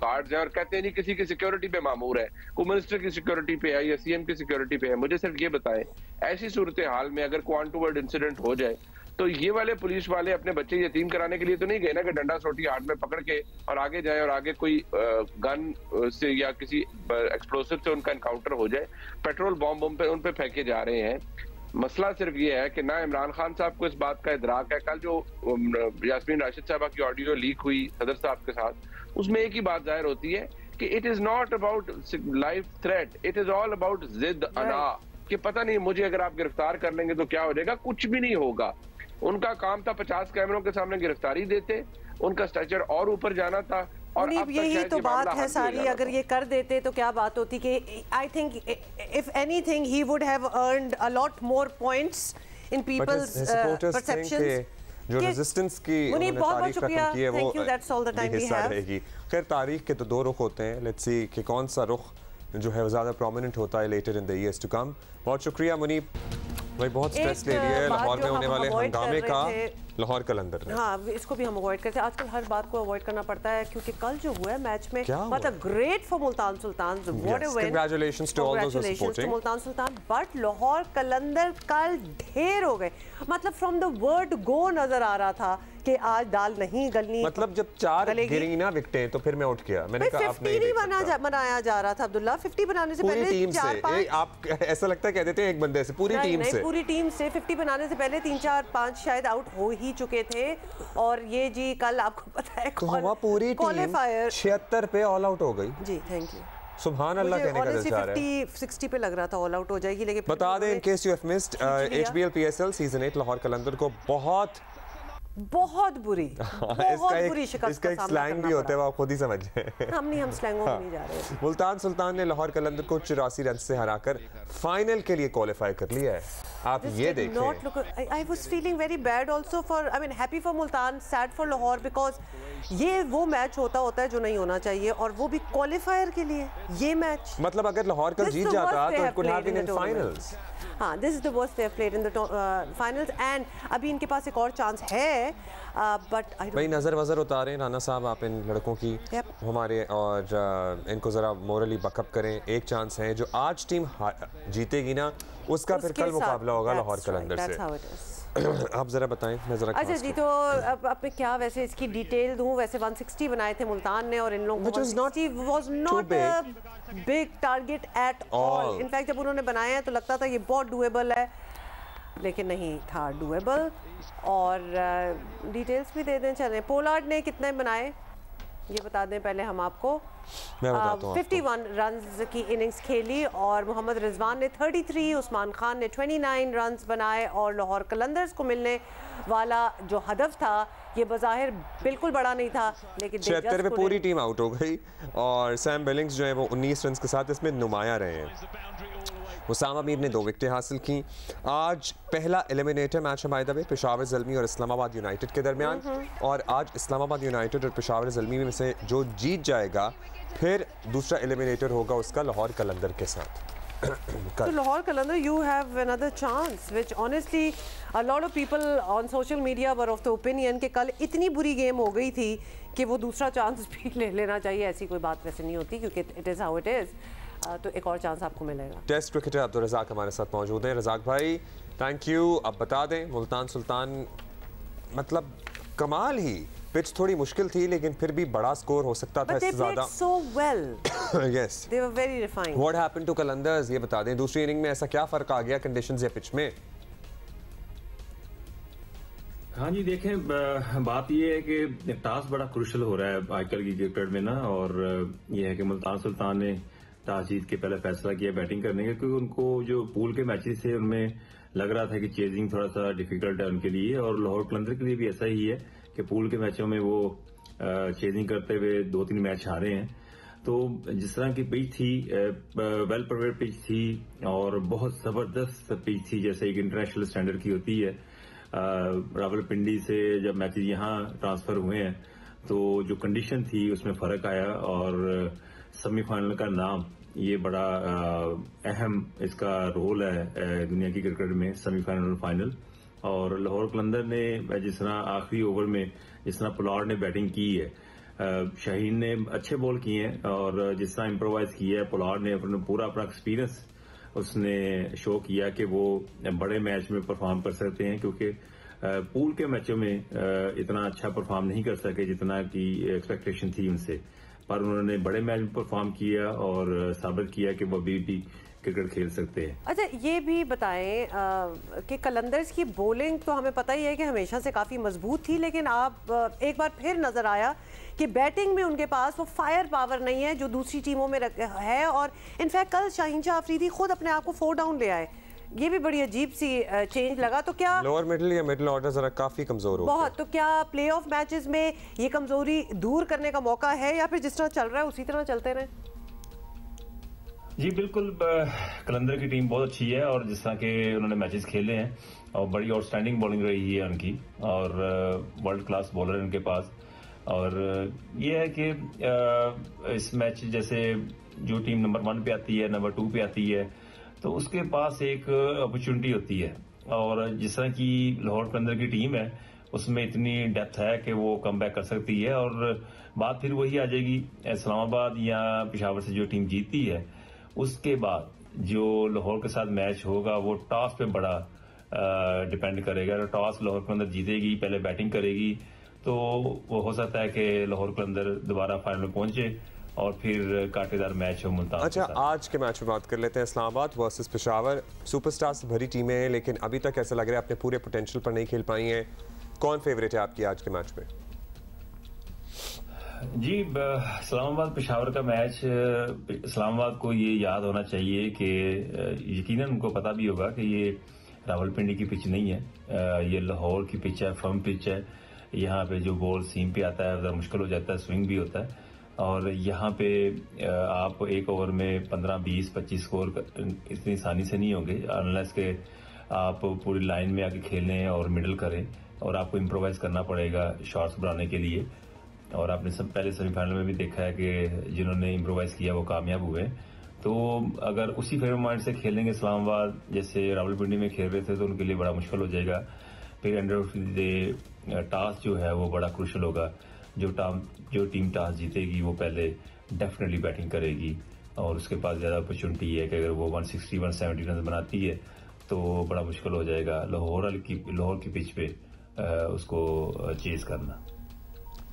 गार्ड्स हैं और कहते हैं जी किसी की सिक्योरिटी पे मामूर है, कोई मिनिस्टर की सिक्योरिटी पे है या सीएम की सिक्योरिटी पे है। मुझे सिर्फ ये बताएं, ऐसी सूरत हाल में अगर कोई अनटूवर्ड इंसिडेंट हो जाए तो ये वाले पुलिस वाले अपने बच्चे यतीम कराने के लिए तो नहीं गए ना कि डंडा सोटी हाथ में पकड़ के और आगे जाए और आगे कोई गन से या किसी एक्सप्लोसिव से उनका एनकाउंटर हो जाए, पेट्रोल बॉम्ब उन पे फेंके जा रहे हैं। मसला सिर्फ ये है कि ना इमरान खान साहब को इस बात का इदराक है। कल जो यास्मीन राशिद साहबा की ऑडियो लीक हुई सदर साहब के साथ, उसमें एक ही बात जाहिर होती है कि it is not about life threat, it is all about जिद अना, कि पता नहीं मुझे अगर आप गिरफ्तार कर लेंगे तो क्या हो जाएगा। कुछ भी नहीं होगा। उनका काम था 50 कैमरों के सामने गिरफ्तारी देते, उनका स्ट्रक्चर और ऊपर जाना था। और यही तो बात है सारी, अगर ये कर देते तो क्या बात होती कि I think if anything he would have earned a lot more points in people's perceptions. जो रेजिस्टेंस की उन्होंने तारीख खत्म की है वो हिस्सा रहेगी। खैर तारीख के तो दो रुख होते हैं, लेट्स सी कि कौन सा रुख जो है वो ज़्यादा प्रोमिनेंट होता है later in the years to come. बहुत शुक्रिया मुनीब भाई, बहुत स्ट्रेस ले लिया है लाहौर में होने वाले हंगामे का लाहौर कलंदर ने। हाँ, इसको भी हम अवॉइड करते हैं। आजकल हर बात को अवॉइड करना पड़ता है क्योंकि कल जो हुआ है मैच में, मतलब great for Multan Sultan, what a win, congratulations to all those who are supporting Multan Sultan. But Lahore Qalandar कल ढेर हो गए, मतलब फ्रॉम द वर्ड गो नजर आ रहा था कि आज दाल नहीं गलनी। मतलब जब 4 गिरी ना विकेटें तो फिर मैं उठ गया, मैंने कहा आप नहीं बनाया जा रहा था अब्दुल्ला। 50 बनाने से पहले टीम से आप ऐसा लगता है कह देते हैं एक बंदे से, पूरी टीम से 50 बनाने से पहले 3 4 5 शायद आउट हो ही चुके थे। और ये जी कल आपको पता है तो पूरी टीम 76 पे ऑल आउट हो गई जी। थैंक यू, सुभान अल्लाह कहने का दिल चाह रहा है। 50-60 पे लग रहा था ऑल आउट हो जाएगी, लेकिन बता दें in case you have missed, HBL PSL season 8 Lahore Qalandar को बहुत बुरी शिकस्त। इसका एक स्लैंग भी होता है, वो आप खुद ही समझ जाए। हम स्लैंगों में नहीं जा रहे। मुल्तान सुल्तान ने लाहौर कलंदर को 84 रन से हराकर फाइनल के लिए क्वालिफाई कर लिया है। आप ये देखें। I was feeling very bad also for, I mean happy for Multan, sad for Lahore, because ये वो मैच होता है जो नहीं होना चाहिए, और वो भी क्वालिफायर के लिए। ये मैच मतलब अगर लाहौर का जीत जाता तो it could have been in finals. हाँ, this is the worst they have played in the finals, and अभी इनके पास एक और चांस है, but I don't। भाई नजर उतारें राना साहब आप इन लड़कों की हमारे, और इनको जरा मोरली बकअप करें। एक चांस है जो आज टीम जीतेगी ना, उसका फिर कल मुकाबला होगा लाहौर कलंदर से। आप जरा बताएं, मैं जरा। अच्छा जी, तो अब मैं क्या वैसे इसकी डिटेल दूं। वैसे 160 बनाए थे मुल्तान ने, और इन लोगों को 160 was not a big target at all. In fact जब उन्होंने बनाया है तो लगता था ये बहुत डूएबल है, लेकिन नहीं था डूएबल। और डिटेल्स भी दे दें चलें। पोलार्ड ने कितने बनाए ये बता दें पहले हम आपको। 51 रन्स की इनिंग्स खेली, और मोहम्मद रिजवान ने 33, उस्मान खान ने 29 रन्स बनाए। और लाहौर कलंदर्स को मिलने वाला जो हदफ था ये बज़ाहिर बिल्कुल बड़ा नहीं था, लेकिन 76 पे पूरी टीम आउट हो गई, और सैम बिलिंग्स जो है वो 19 रन के साथ इसमें नुमायां रहे हैं। उसामा मीर ने 2 विकेटें हासिल की। आज पहला एलिमिनेटर मैच है by the way Peshawar Zalmi और इस्लामाबाद यूनाइटेड के दरमियान, और आज इस्लामाबाद यूनाइटेड और पेशावर ज़ल्मी में से जो जीत जाएगा फिर दूसरा एलिमिनेटर होगा उसका लाहौर कलंदर के साथ। So Lahore Qalandar, you have another chance, which honestly a lot of people on social media were of the opinion कि कल इतनी बुरी गेम हो गई थी कि वो दूसरा चांस भी ले लेना चाहिए। ऐसी कोई बात वैसे नहीं होती, क्योंकि it is how it is। तो एक और चांस आपको मिलेगा। टेस्ट क्रिकेटर अब्दुल रज़ाक हमारे साथ मौजूद हैं। रज़ाक भाई थैंक यू। अब बता दें मुल्तान सुल्तान मतलब कमाल ही, पिच थोड़ी मुश्किल थी लेकिन फिर भी बड़ा स्कोर हो सकता था इससे ज्यादा। so well. Yes. They were very refined. What happened to Qalandars ये बता दें, दूसरी इनिंग में ऐसा क्या फर्क आ गया कंडीशंस या पिच में? हाँ जी, देखें बात ये है कि टॉस बड़ा क्रूशल हो रहा है आजकल की क्रिकेट में ना, और ये है कि मुल्तान सुल्तान ने टॉस जीत के पहले फैसला किया बैटिंग करने का, क्योंकि उनको जो पूल के मैचेस थे उनमें लग रहा था कि चेजिंग थोड़ा सा डिफिकल्ट है उनके लिए, और लाहौर कलंदर के लिए भी ऐसा ही है कि पूल के मैचों में वो चेजिंग करते हुए 2-3 मैच हारे हैं। तो जिस तरह की पिच थी, वेल प्रिपेयर्ड पिच थी और बहुत जबरदस्त पिच थी, जैसे एक इंटरनेशनल स्टैंडर्ड की होती है। रावलपिंडी से जब मैचेज यहाँ ट्रांसफर हुए हैं तो जो कंडीशन थी उसमें फर्क आया और सेमीफाइनल का नाम, ये बड़ा अहम इसका रोल है दुनिया की क्रिकेट में, सेमीफाइनल और फाइनल। और लाहौर कलंदर ने जिस तरह आखिरी ओवर में जिस तरह पुलाड़ ने बैटिंग की है, शाहीन ने अच्छे बॉल किए हैं और जिस तरह इम्प्रोवाइज किया है पुलाड़ ने, पूरा अपना एक्सपीरियंस उसने शो किया कि वो बड़े मैच में परफॉर्म कर सकते हैं, क्योंकि पूल के मैचों में इतना अच्छा परफॉर्म नहीं कर सके जितना कि एक्सपेक्टेशन थी उनसे, पर उन्होंने बड़े मैच में परफॉर्म किया और साबित किया कि वो अभी भी क्रिकेट खेल सकते हैं। अच्छा, ये भी बताएं कि कलंदर्स की बॉलिंग तो हमें पता ही है कि हमेशा से काफ़ी मजबूत थी, लेकिन आप एक बार फिर नज़र आया कि बैटिंग में उनके पास वो फायर पावर नहीं है जो दूसरी टीमों में है। और इनफैक्ट कल शाहीन शाह अफरीदी खुद अपने आप को 4 डाउन ले आए, ये भी बड़ी अजीब सी चेंज लगा। तो क्या लोअर मिडिल या मिडिल ऑर्डर जरा काफी कमजोर हो बहुत, तो क्या प्लेऑफ मैचेस में ये कमजोरी दूर करने का मौका है या फिर जिस तरह चल रहा है उसी तरह चलते रहे? जी बिल्कुल, कलंदर की टीम बहुत अच्छी है और जिस तरह के उन्होंने मैचेस खेले हैं और बड़ी आउटस्टैंडिंग बॉलिंग रही है उनकी और वर्ल्ड क्लास बॉलर है उनके पास। और ये है कि इस मैच जैसे जो टीम नंबर 1 पे आती है, नंबर 2 पे आती है, तो उसके पास एक अपॉर्चुनिटी होती है। और जिस तरह की लाहौर कलंदर की टीम है उसमें इतनी डेप्थ है कि वो कम बैक कर सकती है। और बात फिर वही आ जाएगी, इस्लामाबाद या पेशावर से जो टीम जीतती है उसके बाद जो लाहौर के साथ मैच होगा वो टॉस पे बड़ा डिपेंड करेगा। टॉस लाहौर कलंदर जीतेगी, पहले बैटिंग करेगी, तो वो हो सकता है कि लाहौर कलंदर दोबारा फाइनल में पहुंचे और फिर कांटेदार मैच हो मुल्तान। अच्छा, आज के मैच में बात कर लेते हैं। इस्लामाबाद वर्सेस पेशावर, सुपरस्टार से भरी टीमें हैं, लेकिन अभी तक ऐसा लग रहा है अपने पूरे पोटेंशियल पर नहीं खेल पाई हैं। कौन फेवरेट है आपकी आज के मैच में? जी, इस्लामाबाद पेशावर का मैच, इस्लामाबाद को ये याद होना चाहिए कि यकीनन उनको पता भी होगा कि ये रावलपिंडी की पिच नहीं है, ये लाहौर की पिच है, फर्म पिच है। यहाँ पे जो बॉल सीम पे आता है ज़रा मुश्किल हो जाता है, स्विंग भी होता है। और यहाँ पे आप एक ओवर में 15, 20, 25 स्कोर इतनी आसानी से नहीं होंगे अनलेस के आप पूरी लाइन में आके खेलें और मिडल करें, और आपको इम्प्रोवाइज करना पड़ेगा शॉट्स बनाने के लिए। और आपने पहले सेमीफाइनल में भी देखा है कि जिन्होंने इम्प्रोवाइज किया वो कामयाब हुए। तो अगर उसी फ्रेम माइंड से खेलेंगे इस्लामाबाद जैसे रावलपिंडी में खेल रहे थे तो उनके लिए बड़ा मुश्किल हो जाएगा। फिर end of the day toss जो है वो बड़ा क्रूशल होगा। जो टीम टॉस जीतेगी वो पहले डेफिनेटली बैटिंग करेगी और उसके पास ज़्यादा अपॉर्चुनिटी है कि अगर वो 160, 170 रन बनाती है तो बड़ा मुश्किल हो जाएगा लाहौर की पिच पे उसको चेज करना।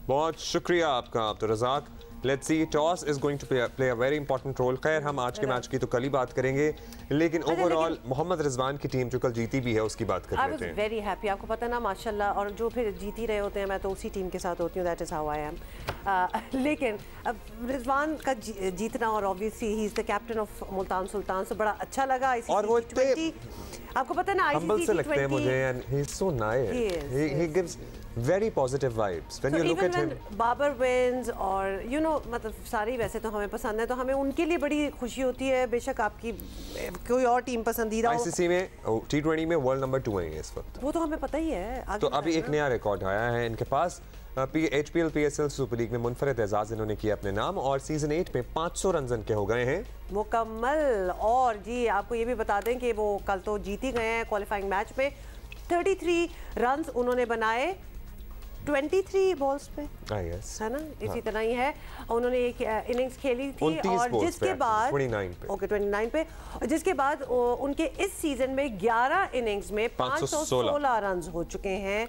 बहुत शुक्रिया आपका Abdul Razzaq. Let's see, toss is going to play a very important role. खैर, हम आज के मैच की तो कल ही बात करेंगे, लेकिन ओवरऑल मोहम्मद रिजवान की टीम जो कल जीती भी है उसकी बात कर लेते हैं। वेरी हैप्पी, आपको पता ना माशाल्लाह, और जो फिर जीती रहे होते हैं मैं तो उसी टीम के साथ होती हूँ, that is how I am. लेकिन अब रिजवान का जीतना, और obviously he is the captain of Multan Sultan, से बड़ा अच्छा लगा। और वो आपको पता ना हम्बल से लगते हैं मुझे, and he is so nice, he gives very positive vibes when you look at him. Babar wins और you know, मतलब सारी वैसे तो हमें पसंद है, तो हमें उनके लिए बड़ी खुशी होती है। बेशक आपकी कोई और टीम पसंदीदा हो। ICC में T20 में वर्ल्ड नंबर 2 है इस वक्त, वो तो हमें पता ही है। तो अभी एक नया रिकॉर्ड आया है इनके पास। HPL PSL सुपर लीग में मुनफरद एजाज इन्होंने किया अपने नाम और सीजन 8 में 500 रन इनके हो गए हैं मुकम्मल। और जी आपको ये भी बता दें कि वो कल तो जीत ही गए हैं क्वालिफाइंग मैच में। 33 रन उन्होंने बनाए 23 बॉल्स पे, है ना, इसी तरह ही है। उन्होंने एक इनिंग्स खेली थी और जिसके बाद 29 पे, और जिसके बाद उनके इस सीजन में 11 इनिंग्स में 516 रन हो चुके हैं।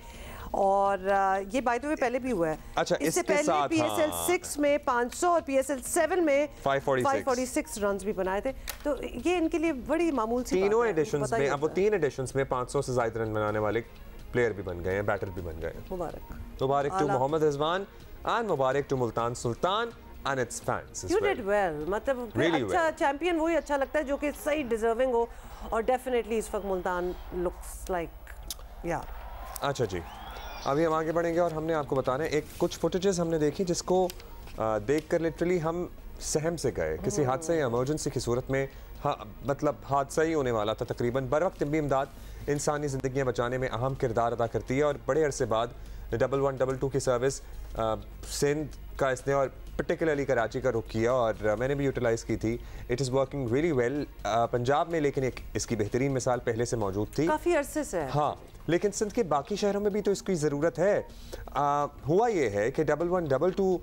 और ये बाय द वे पहले भी हुआ है। अच्छा, इससे पहले PSL 6 में 500 और PSL 7 में 546 रन भी बनाए थे। तो ये इनके लिए बड़ी मामूल सी तीनों एडिशंस में, अब वो 3 एडिशंस में 500 से ज्यादा रन बनाने वाले प्लेयर भी बन गए हैं, बैटर भी बन गए हैं। मुबारक टू मोहम्मद रिजवान एंड मुबारक to Multan Sultan and its fans. You did well, मतलब अच्छा चैंपियन वही अच्छा लगता है जो कि सही डिजर्विंग हो, और डेफिनेटली इस वक्त मुल्तान लुक्स लाइक या। अच्छा जी, अभी हम आगे बढ़ेंगे और हमने आपको बताना है, एक कुछ फुटेजेस हमने देखी जिसको देखकर लिटरली हम सहम से गए। किसी हादसे या इमरजेंसी की सूरत में मतलब हादसा ही होने वाला था तकरीबन, बर वक्त तिब्बी इमदाद इंसानी ज़िंदगियाँ बचाने में अहम किरदार अदा करती है और बड़े अरसे बाद 1122 की सर्विस सिंध का इसने और पर्टिकुलरली कराची का रुख किया और मैंने भी यूटिलाइज़ की थी। It is working really well Punjab में, लेकिन एक इसकी बेहतरीन मिसाल पहले से मौजूद थी काफ़ी अरसे से। हाँ, लेकिन सिंध के बाकी शहरों में भी तो इसकी ज़रूरत है। हुआ ये है कि 1122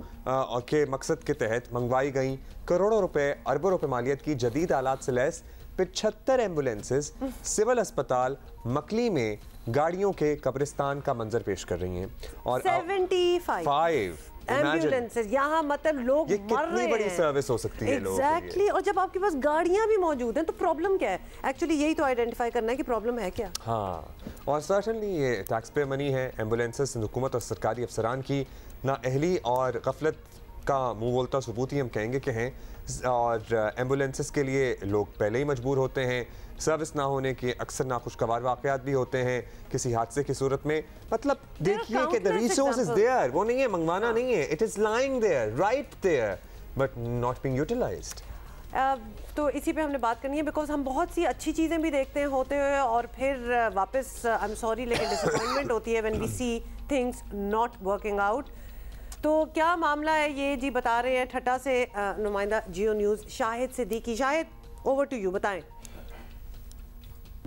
के मकसद के तहत मंगवाई गई करोड़ों रुपए अरबों रुपए मालियत की जदीद आलात से लैस 75 एम्बुलेंसेज सिविल अस्पताल मकली में गाड़ियों के कब्रिस्तान का मंजर पेश कर रही हैं। और 75 एम्बुलेंसेज यहाँ, मतलब लोग मर रहे हैं। बड़ी सर्विस हो सकती है एग्जैक्टली। और जब आपके पास गाड़ियां भी मौजूद हैं तो प्रॉब्लम क्या है? एक्चुअली यही तो आइडेंटिफाई करना है कि प्रॉब्लम है क्या। हाँ, और सर्टनली ये टैक्स पे मनी है। एम्बुलेंसेज हुकूमत और सरकारी अफसरान की नाअहली और गफलत का मुंह बोलता सबूत ही हम कहेंगे कि हैं। और एम्बुलेंसेस के लिए लोग पहले ही मजबूर होते हैं, सर्विस ना होने के अक्सर नाखुशगवार वाक़यात भी होते हैं किसी हादसे की सूरत में। मतलब देखिए कि द रिसोर्स इज देयर, वो नहीं है मंगवाना नहीं है, it is lying there right there but not being utilised. तो इसी पे हमने बात करनी है बिकॉज हम बहुत सी अच्छी चीज़ें भी देखते हैं होते हुए और फिर वापस आई एम सॉरी लेकिन डिसअपॉइंटमेंट होती है when we see things not working out. तो क्या मामला है ये जी, बता रहे हैं ठट्टा से नुमाइंदा Geo News Shahid Siddiqui. Shahid, over to you, बताएं।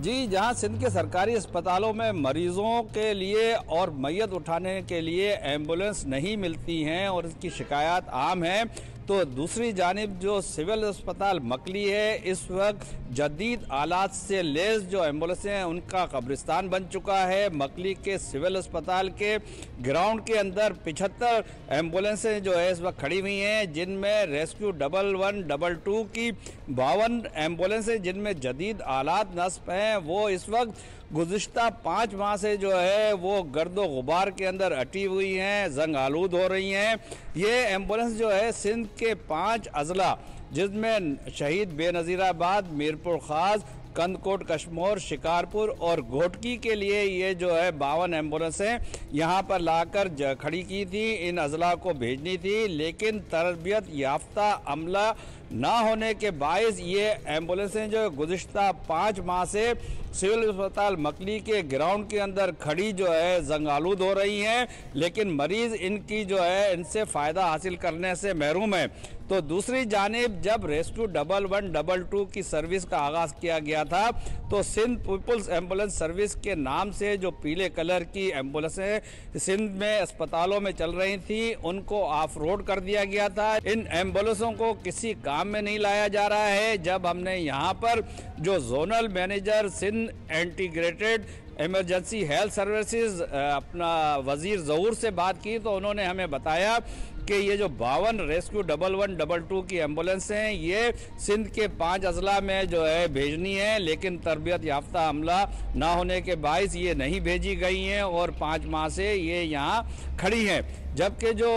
जी, जहां सिंध के सरकारी अस्पतालों में मरीजों के लिए और मैयत उठाने के लिए एम्बुलेंस नहीं मिलती हैं और इसकी शिकायत आम है, तो दूसरी जानिब जो सिविल अस्पताल मकली है इस वक्त जदीद आलात से लेस जो एम्बुलेंसें हैं उनका कब्रिस्तान बन चुका है। मकली के सिविल अस्पताल के ग्राउंड के अंदर 75 एम्बुलेंसें जो है इस वक्त खड़ी हुई हैं, जिनमें रेस्क्यू 1122 की 52 एम्बुलेंसें जिनमें जदीद आलात नस्ब हैं वो इस वक्त गुज़िश्ता 5 माह से जो है वो गर्दो गुबार के अंदर अटी हुई हैं, जंग आलूद हो रही हैं। ये एम्बुलेंस जो है सिंध के 5 अजला जिसमें शहीद बेनज़ीराबाद, मीरपुर खास, कंदकोट कश्मोर, शिकारपुर और घोटकी के लिए ये जो है 52 एम्बुलेंसें यहाँ पर लाकर खड़ी की थी। इन अजला को भेजनी थी, लेकिन तरबियत याफ्ता अमला ना होने के बायस ये एम्बुलेंसें जो गुज़िश्ता 5 माह से सिविल अस्पताल मकली के ग्राउंड के अंदर खड़ी जो है जंगालूद हो रही हैं, लेकिन मरीज इनकी जो है इनसे फ़ायदा हासिल करने से महरूम है। तो दूसरी जानिब जब रेस्क्यू 1122 की सर्विस का आगाज़ किया गया था तो सिंध पीपल्स एम्बुलेंस सर्विस के नाम से जो पीले कलर की एम्बुलेंसें सिंध में अस्पतालों में चल रही थी उनको ऑफ रोड कर दिया गया था। इन एम्बुलेंसों को किसी काम में नहीं लाया जा रहा है। जब हमने यहाँ पर जो zonal manager Sindh integrated emergency health services अपना वजीर ज़हूर से बात की तो उन्होंने हमें बताया कि ये जो 52 रेस्क्यू 1122 की एम्बुलेंस हैं ये सिंध के 5 अजला में जो है भेजनी है, लेकिन तरबियत याफ्ता अमला ना होने के बायस ये नहीं भेजी गई हैं और 5 माह से ये यहाँ खड़ी हैं। जबकि जो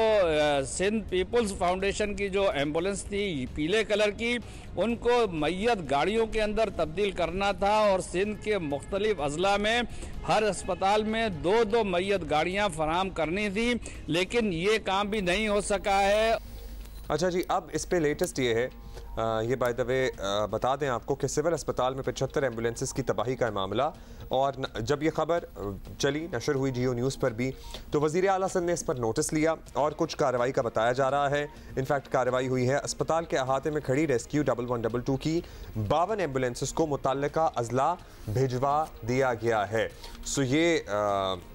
सिंध पीपल्स फाउंडेशन की जो एम्बुलेंस थी पीले कलर की, उनको मैयत गाड़ियों के अंदर तब्दील करना था और सिंध के मुख्तलिफ अजला में हर अस्पताल में 2-2 मैयत गाड़ियाँ फराहम करनी थी, लेकिन ये काम भी नहीं हो सका है। अच्छा जी, अब इस पे लेटेस्ट ये है, ये बाय द वे बता दें आपको कि सिविल अस्पताल में 75 एम्बुलेंसेस की तबाही का मामला, और जब ये खबर चली नशर हुई जियो न्यूज़ पर भी, तो वज़ीर आला सिंध ने इस पर नोटिस लिया और कुछ कार्रवाई का बताया जा रहा है। इनफैक्ट कार्रवाई हुई है। अस्पताल के अहाते में खड़ी रेस्क्यू 1122 की 52 एम्बुलेंसेस को मुतल्लिका अजला भिजवा दिया गया है। सो ये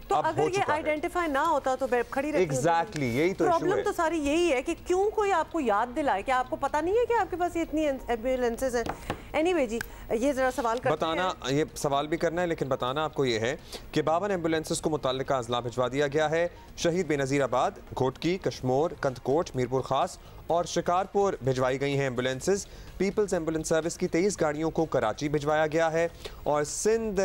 तो अगर ये आइडेंटिफाई ना होता तो खड़ी रहती। एग्जैक्टली, यही तो प्रॉब्लम तो सारी यही है कि क्यों कोई आपको याद दिलाए कि आपको पता नहीं है कि आपके पास ये इतनी एम्बुलेंसेस हैं। एनीवे जी, ये जरा सवाल करते हैं। बताना, ये सवाल भी करना है लेकिन बताना आपको ये है कि 52 एम्बुलेंसेस को मुतल्लिका अजला भिजवा दिया गया है। शहीद बेनज़ीराबाद, घोटकी, कश्मोर, कंदकोट, मीरपुर खास और शिकारपुर भिजवाई गई हैं एम्बुलेंसेस। पीपल्स एम्बुलेंस सर्विस की 23 गाड़ियों को कराची भिजवाया गया है और Sindh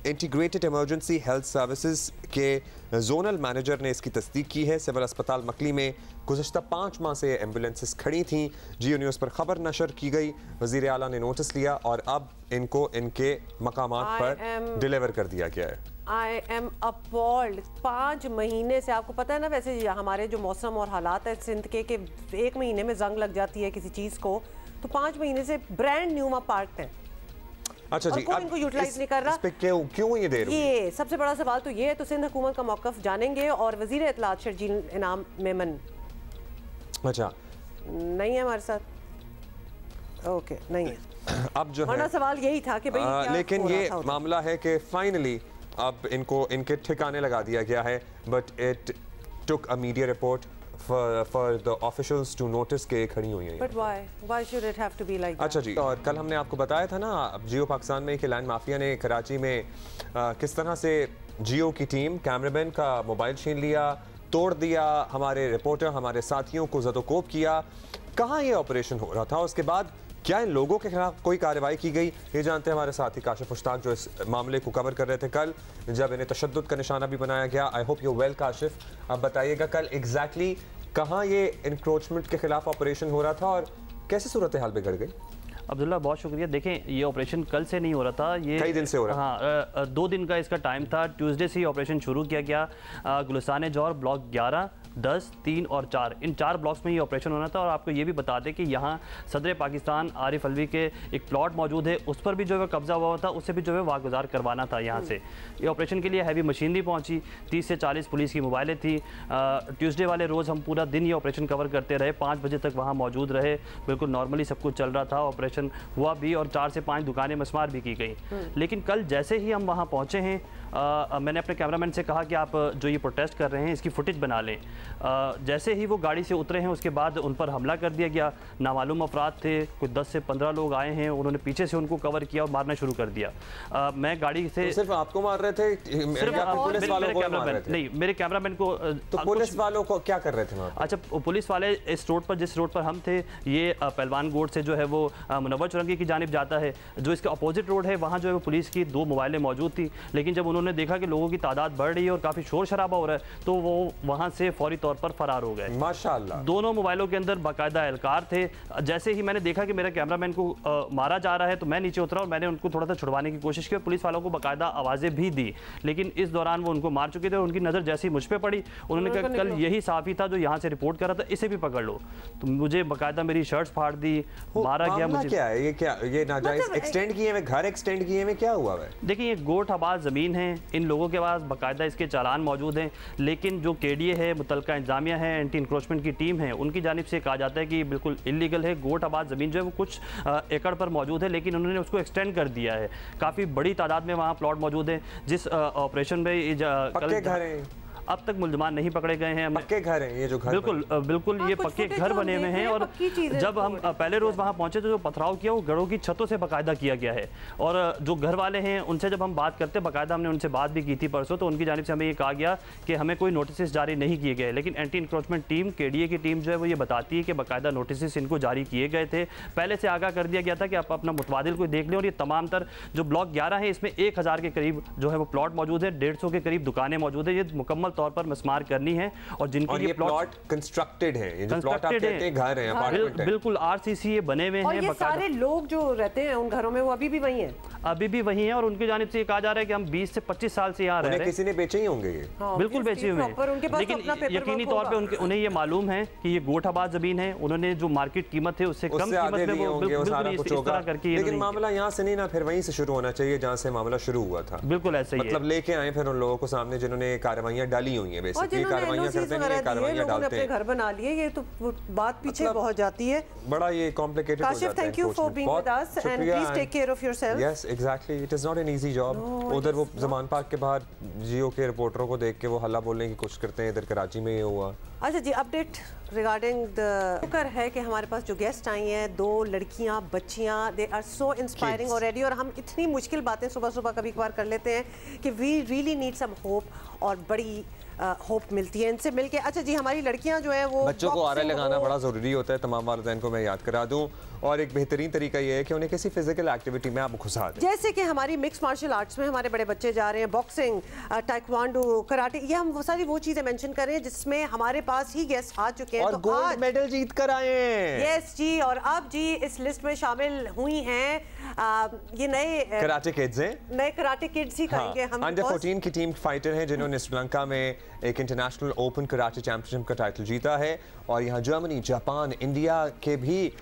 integrated emergency health services के जोनल मैनेजर ने इसकी तस्दीक की है। सिविल अस्पताल मकली में गुज़श्ता 5 माह से एम्बुलेंसेस खड़ी थीं। जियो न्यूज़ पर खबर नशर की गई। वज़ीर आला ने नोटिस लिया और अब इनको इनके मकामात पर डिलीवर कर दिया गया है। I am appalled. 5 महीने से, आपको पता है ना वैसे हमारे जो मौसम और हालात है सिंध के, कि 1 महीने में जंग लग जाती है किसी चीज़ को, तो 5 महीने से ब्रांड न्यू वहाँ पार्क है। अच्छा जी, कोई इनको यूटिलाइज नहीं कर रहा। इस पे क्यों ये देर हुई? ये सबसे बड़ा सवाल तो ये है। तो सिंध हुकूमत का मौक़िफ़ जानेंगे। और वज़ीर इत्तलात शर्जील इनाम मेमन अच्छा नहीं है हमारे साथ, ओके नहीं है। अब जो है सवाल यही था कि भाई लेकिन ये मामला है कि फाइनली अब इनको इनके ठिकाने लगा दिया गया है। But it took a media report for the officials to notice के खड़ी हुई हैं। But why should it have to be like that? अच्छा जी, और कल हमने आपको बताया था ना जियो पाकिस्तान में कि लैंड माफिया ने कराची में किस तरह से जियो की टीम कैमरामैन का मोबाइल छीन लिया, तोड़ दिया, हमारे रिपोर्टर हमारे साथियों को ज़दोकोब किया। कहाँ ये ऑपरेशन हो रहा था? उसके बाद क्या इन लोगों के खिलाफ कोई कार्रवाई की गई? ये जानते हैं हमारे साथी काशिफ मुश्ताक जो इस मामले को कवर कर रहे थे कल, जब इन्हें तशद्दुद का निशाना भी बनाया गया। I hope you well Kashif, अब बताइएगा कल एग्जैक्टली कहाँ ये इंक्रोचमेंट के खिलाफ ऑपरेशन हो रहा था और कैसे सूरत हाल बिगड़ गई? अब्दुल्ला बहुत शुक्रिया। देखें, ये ऑपरेशन कल से नहीं हो रहा था, ये कई दिन से हो रहा। हाँ, 2 दिन का इसका टाइम था। ट्यूसडे से ही ऑपरेशन शुरू किया गया। गुलिस्तान जौहर ब्लॉक 11, 10, 3 और 4, इन 4 ब्लॉक्स में ये ऑपरेशन होना था। और आपको ये भी बता दें कि यहाँ सदर पाकिस्तान आरिफ अलवी के एक प्लॉट मौजूद है, उस पर भी जो है कब्जा हुआ था, उससे भी जो है वागुजार करवाना था यहाँ से। ये ऑपरेशन के लिए हैवी मशीनरी पहुँची, 30 से 40 पुलिस की मोबाइलें थी। ट्यूसडे वाले रोज़ हम पूरा दिन ये ऑपरेशन कवर करते रहे, 5 बजे तक वहाँ मौजूद रहे। बिल्कुल नॉर्मली सब कुछ चल रहा था, ऑपरेशन हुआ भी और 4 से 5 दुकानें मस्मार भी की गई। लेकिन कल जैसे ही हम वहाँ पहुँचे हैं, मैंने अपने कैमरामैन से कहा कि आप जो ये प्रोटेस्ट कर रहे हैं इसकी फुटेज बना लें। जैसे ही वो गाड़ी से उतरे हैं उसके बाद उन पर हमला कर दिया गया। नामालूम अफराद थे, कुछ 10 से 15 लोग आए हैं, उन्होंने पीछे से उनको कवर किया और मारना शुरू कर दिया। मैं गाड़ी से तो सिर्फ आपको मार रहे थे? पुलिस वालों को मार रहे थे? नहीं, मेरे कैमरामैन को। तो पुलिस वालों को क्या कर रहे थे वहाँ? अच्छा, पुलिस वाले इस रोड पर, जिस रोड पर हम थे, ये पहलवान गोड से जो है वो मुनव्वर चौरंगी की जानिब जाता है। जो इसका अपोजिट रोड है वहाँ जो है वो पुलिस की 2 मोबाइलें मौजूद थी। लेकिन जब उन्होंने देखा कि लोगों की तादाद बढ़ रही है और काफ़ी शोर शराबा हो रहा है, तो वो वहाँ से फौरी तौर पर फरार हो गए। माशाअल्लाह। दोनों मोबाइलों के अंदर बाकायदा एहलकार थे। जैसे ही मैंने देखा कि मेरे कैमरामैन को मारा जा रहा है, तो मैं नीचे उतरा और मैंने उनको थोड़ा सा छुड़वाने की कोशिश की। पुलिस वालों को बाकायदा आवाज़ें भी दी, लेकिन इस दौरान वो उनको मार चुके थे। और उनकी नज़र जैसी मुझ पर पड़ी, उन्होंने कहा कल यही साफी था जो यहाँ से रिपोर्ट कर रहा था, इसे भी पकड़ लो। तो मुझे बाकायदा मेरी शर्ट्स फाड़ दी, मारा गया मुझे। क्या है ये नाजायज एक्सटेंड किए हुए घर, एक्सटेंड किए हुए क्या हुआ है? देखिए, ये गोट आबाद ज़मीन है, इन लोगों के पास बाकायदा इसके चालान मौजूद हैं। लेकिन जो केडीए है, मुतलका इंतजामिया है, एंटी इंक्रोचमेंट की टीम है, उनकी जानिब से कहा जाता है कि बिल्कुल इलीगल है। गोट आबाद ज़मीन जो है वो कुछ एकड़ पर मौजूद है, लेकिन उन्होंने उसको एक्सटेंड कर दिया है। काफ़ी बड़ी तादाद में वहाँ प्लॉट मौजूद है। जिस ऑपरेशन में पक्के घर हैं, अब तक मुलजमान नहीं पकड़े गए हैं। पक्के घर हैं ये जो घर? बिल्कुल ये पक्के घर बने हुए हैं। और जब हम पहले रोज़ वहाँ पहुँचे तो जो पथराव किया वो घरों की छतों से बाकायदा किया गया है। और जो घर वाले हैं उनसे जब हम बात करते हैं, बाकायदा हमने उनसे बात भी की थी परसों, तो उनकी जानिब से हमें ये कहा गया कि हमें कोई नोटिस जारी नहीं किए गए। लेकिन एंटी इंक्रोचमेंट टीम, केडीए की टीम जो है वो ये बताती है कि बाकायदा नोटिस इनको जारी किए गए थे। पहले से आगाह कर दिया गया था कि आप अपना मुतवादिल को देख लें। और ये तमाम तर जो ब्लॉक 11 है, इसमें 1000 के करीब जो है वो प्लॉट मौजूद है, 150 के करीब दुकानें मौजूद है। ये मुकम्मल तौर पर मस्मार करनी है। और जिनके ये प्लॉट कंस्ट्रक्टेड है, ये जो प्लॉट आप कहते हैं घर हैं, अपार्टमेंट हैं, बिल्कुल आरसीसी ये बने हुए हैं। और ये सारे लोग जो रहते हैं उन घरों में वो अभी भी वही हैं? अभी भी वही हैं। और उनकी जानिब से ये कहा जा रहा है कि हम 20 से 25 साल से यहाँ रह रहे हैं। किसी ने बेचे ही होंगे ये? बिल्कुल बेचे हुए हैं, लेकिन यकीनी तौर पे उन्हें ये मालूम है कि ये गोठाबाद जमीन है। उन्होंने जो मार्केट कीमत है उससे कम कीमत में वो बिल्कुल इस तरह करके। लेकिन मामला यहाँ से नहीं ना, फिर वहीं से शुरू होना चाहिए जहाँ से मामला शुरू हुआ था। बिल्कुल ऐसे ही मतलब लेके आए फिर उन लोगों को सामने जिन्होंने कार्रवाइयाँ डाली हुई है, बेसिकली कार्रवाइयाँ करते हैं, कार्रवाइयाँ डालते हैं। घर बना लिए, ये तो बात पीछे पहुंच जाती है। बड़ा ये कॉम्प्लिकेटेड हो जाता है। Thank you for being with us and please take care of yourself. Yes exactly, it is not an easy job. उधर वो ज़मान पार्क के बाहर जियो के रिपोर्टरों को देख के वो हल्ला बोलने की कोशिश करते हैं, इधर कराची में ये हुआ। अच्छा जी, अपडेट रिगार्डिंग द शुक्र है कि हमारे पास जो गेस्ट आई हैं, 2 लड़कियां, बच्चियां, they are so inspiring already. और हम इतनी मुश्किल बातें सुबह सुबह कभी कभार कर लेते हैं कि we really need some hope. और बड़ी होप मिलती है इनसे मिलके। अच्छा जी, हमारी लड़कियां जो है वो बच्चों को आरा लगाना बड़ा ज़रूरी होता है, तमाम वालिदैन को मैं याद करा दूं, और एक बेहतरीन तरीका ये है कि उन्हें किसी फिजिकल एक्टिविटी में आप घुसा दें। जैसे कि हमारी मिक्स मार्शल आर्ट्स में हमारे बड़े बच्चे जा रहे हैं, बॉक्सिंग, टाइक्वांडो, कराटे, ये हम वो सारी वो चीज़ें मेंशन कर रहे हैं जिसमें हमारे पास ही गेस्ट आ चुके हैं और गोल्ड मेडल जीत कर आए हैं। यस जी, और अब जी इस लिस्ट में शामिल हुई हैं ये नए कराटे किड्स हैं, नए कराटे किड्स ही कहेंगे हम। अंडर 14 की टीम फाइटर हैं जिन्होंने श्रीलंका में एक इंटरनेशनल ओपन कराटे चैंपियनशिप का टाइटल जीता है, और यहाँ जर्मनी, जापान, इंडिया के भी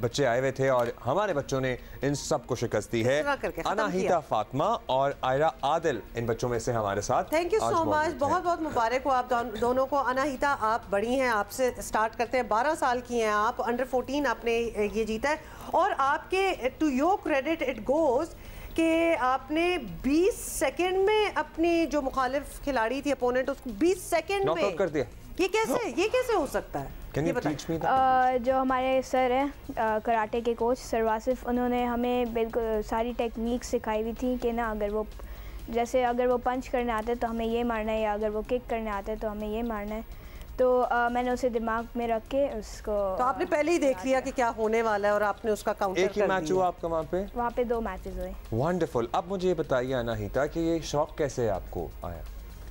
बच्चे आए हुए थे, और हमारे बच्चों ने इन सब को शिकस्त दी है। अनाहिता फातिमा और आयरा आदिल इन बच्चों में से हमारे साथ। थैंक यू सो मच, बहुत बहुत मुबारक हो आप दोनों को। अनाहिता, आप बड़ी हैं, आपसे स्टार्ट करते हैं। 12 साल की हैं आप, अंडर 14 आपने ये जीता है, और आपके to your credit it goes कि आपने 20 सेकंड में अपनी जो मुखालिफ खिलाड़ी थी, अपोनेंट, उसको 20 सेकंड में नॉकआउट कर दिया। ये कैसे हो सकता है? जो हमारे सर हैं कराटे के कोच सर वासिफ, उन्होंने हमें बिल्कुल सारी टेक्निक सिखाई हुई थी कि ना अगर वो पंच करने आते हैं तो हमें ये मारना है, या अगर वो किक करने आते हैं तो हमें ये मारना है। तो मैंने उसे दिमाग में रख के उसको, तो आपने पहले ही देख लिया कि क्या होने वाला है और आपने उसका काउंटर कर दिया। एक ही मैच हुआ आपका वहाँ पे 2 मैचेस हुए। वंडरफुल। अब मुझे ये बताइए अनाहिता कि ये शौक कैसे आपको आया,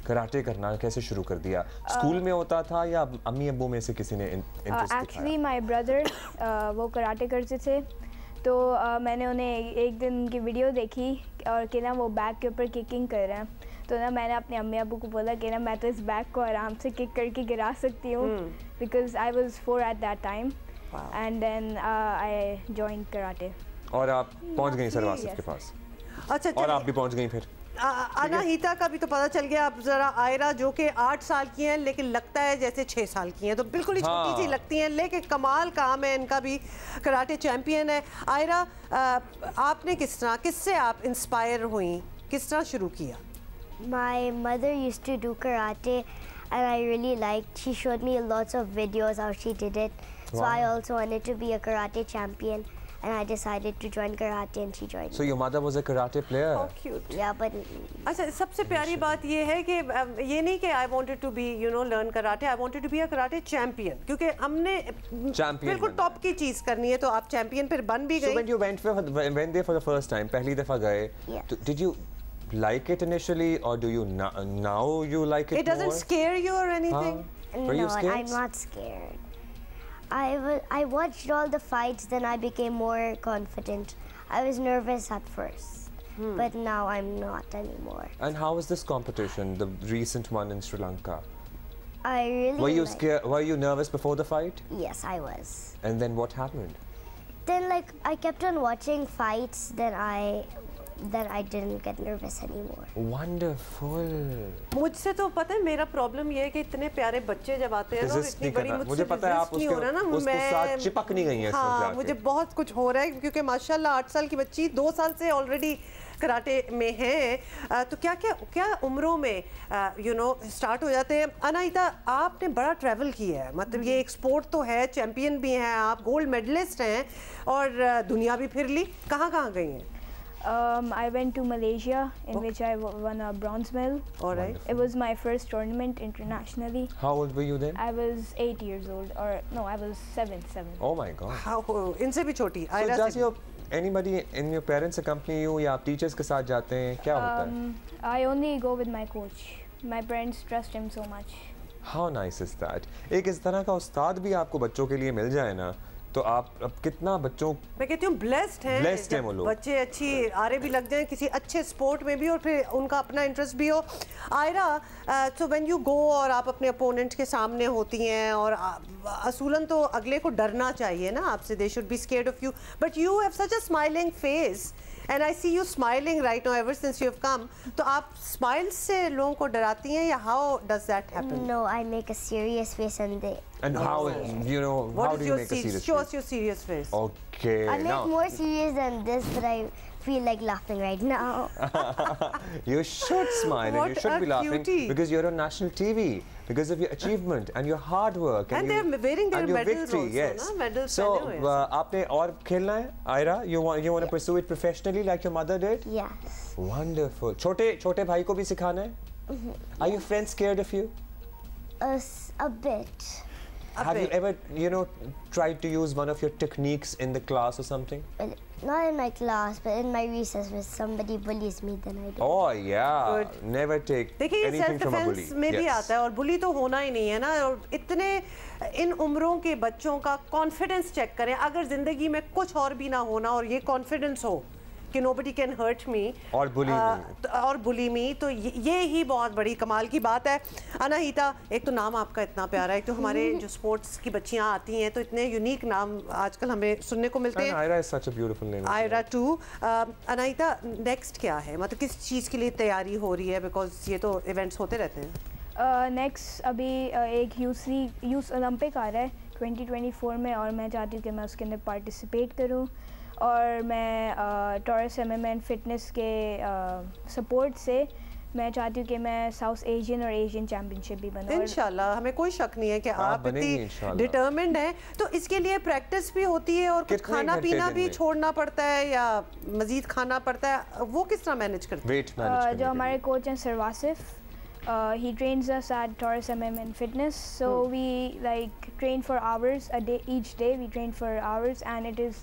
कराटे करना कैसे शुरू कर दिया? स्कूल में होता था या अम्मी अब्बू में से किसी ने इंटरेस्ट दिखाया? एक्चुअली माय ब्रदर वो कराटे करते थे, तो मैंने उन्हें एक दिन उनकी वीडियो देखी और कि ना वो बैक के ऊपर किकिंग कर रहे हैं, तो ना मैंने अपने अम्मी अब्बू को बोला कि ना मैं तो इस बैग को आराम से किक करके गिरा सकती हूँ, because I was 4 at that time, and then I joined karate. और आप पहुँच गई सर वासिफ के पास? अच्छा, और आप भी पहुँच गई फिर? अनाहिता का भी तो पता चल गया। अब जरा आयरा जो कि 8 साल की हैं लेकिन लगता है जैसे 6 साल की हैं, तो बिल्कुल ही छोटी सी लगती हैं, लेकिन कमाल काम है इनका भी, कराटे चैंपियन है। आयरा, आपने किससे आप इंस्पायर हुई, किस तरह शुरू किया? My mother used to do karate and I really liked, she showed me lots of videos how she did it. So I also wanted to be a karate champion and I decided to join karate and she joined. So your mother was a karate player? How cute. Yeah, but अच्छा, सबसे प्यारी बात ये है कि ये नहीं कि I wanted to be, learn karate, I wanted to be a karate champion, क्योंकि हमने बिल्कुल टॉप की चीज करनी है, तो आप चैंपियन फिर बन भी गई। So when you went there for the first time, पहली दफा गए, did you like it initially, or do you now you like it? It doesn't scare you or anything? Were you scared? I'm not scared. I watched all the fights, then I became more confident. I was nervous at first, but now I'm not anymore. And how was this competition, the recent one in Sri Lanka? I really Were you scared? Were you nervous before the fight? Yes, I was. And then what happened? Then I kept on watching fights, then I didn't get nervous anymore. Wonderful. मुझसे तो पता है मेरा problem ये है कि इतने प्यारे बच्चे जब आते हैं, इतनी बड़ी मुझे पता है आप उसके साथ चिपक नहीं गई हैं। हाँ, मुझे बहुत कुछ हो रहा है क्योंकि माशाल्लाह 8 साल की बच्ची 2 साल से ऑलरेडी कराटे में है, तो क्या उम्रों में स्टार्ट हो जाते हैं? अनाहिता, आपने बड़ा ट्रैवल किया है, मतलब ये एक स्पोर्ट तो है, चैंपियन भी हैं आप, गोल्ड मेडलिस्ट हैं, और दुनिया भी फिर ली। कहाँ गई हैं? I went to Malaysia, in which I won a bronze medal. All right. It was my first tournament internationally. How old were you then? I was 8 years old, or no, I was 7. Oh my God. How? इनसे भी छोटी। So does anybody in your parents accompany you, या आप teachers के साथ जाते हैं, क्या होता है? I only go with my coach. My parents trust him so much. How nice is that? एक इस तरह का उस्ताद भी आपको बच्चों के लिए मिल जाए ना, तो आप अब कितना बच्चों, मैं कहती हूँ ब्लेस्ड हैं वो लोग, बच्चे अच्छी आरे भी लग जाएं किसी अच्छे स्पोर्ट में भी, और फिर उनका अपना इंटरेस्ट भी हो। Aira, so when you go और आप अपने अपोनेंट के सामने होती हैं, और असूलन तो अगले को डरना चाहिए ना आपसे, they should be scared of you, but you have such a smiling face and I see you smiling right now ever since you have come. तो आप स्माइल से लोगों को डराती हैं, या how does that happen? No, I make a serious face and they. And how how do you make a serious face? Show us your serious face. Okay. I make more serious than this, but I feel like laughing right now. You should smile and you should be laughing because you're on national TV, because of your achievement and your hard work and they're wearing their medals also, yes. Na? Medals. So आपने और खेलना है, Aira? You want to pursue it professionally like your mother did? Yes. Wonderful. छोटे भाई को भी सिखाना है? Are your friends scared of you? A bit. Have you ever, tried to use one of your techniques in the class or something? Well, not in my class, but in my recess, when somebody bullies me, then I do. Oh yeah. Good. Never take anything from a bully. में भी आता है और बुली तो होना ही नहीं है ना। और इतने इन उम्रों के बच्चों का कॉन्फिडेंस चेक करें। अगर जिंदगी में कुछ और भी ना होना और ये कॉन्फिडेंस हो कि nobody can hurt me और bully me तो ये ही बहुत बड़ी कमाल की बात है। अनाहिता, एक तो नाम आपका इतना प्यारा है, एक तो हमारे जो स्पोर्ट्स की बच्चियां आती हैं तो इतने यूनिक नाम आजकल हमें सुनने को मिलते हैं। Aira is such a beautiful name. Aira too. Anahita, next क्या है, मतलब किस चीज़ के लिए तैयारी हो रही है, बिकॉज ये तो इवेंट्स होते रहते हैं। नेक्स्ट अभी एक यूथ ओलंपिक आ रहा है 2024 में और मैं चाहती हूँ कि मैं उसके अंदर पार्टिसिपेट करूँ और मैं टॉरस MMA एंड फिटनेस के सपोर्ट से मैं चाहती हूँ कि मैं साउथ एशियन और एशियन चैम्पियनशिप भी बनूँ। इंशाल्लाह, हमें कोई शक नहीं है कि आप इतनी डिटर्मिन्ड हैं। तो इसके लिए प्रैक्टिस भी होती है और कुछ खाना पीना भी छोड़ना पड़ता है या मजीद खाना पड़ता है, वो किस तरह मैनेज करते हैं? जो हमारे कोच हैं सरवासिफ, he trains us at Taurus MMA and fitness, so we like train for hours a day. Each day we train for hours and it is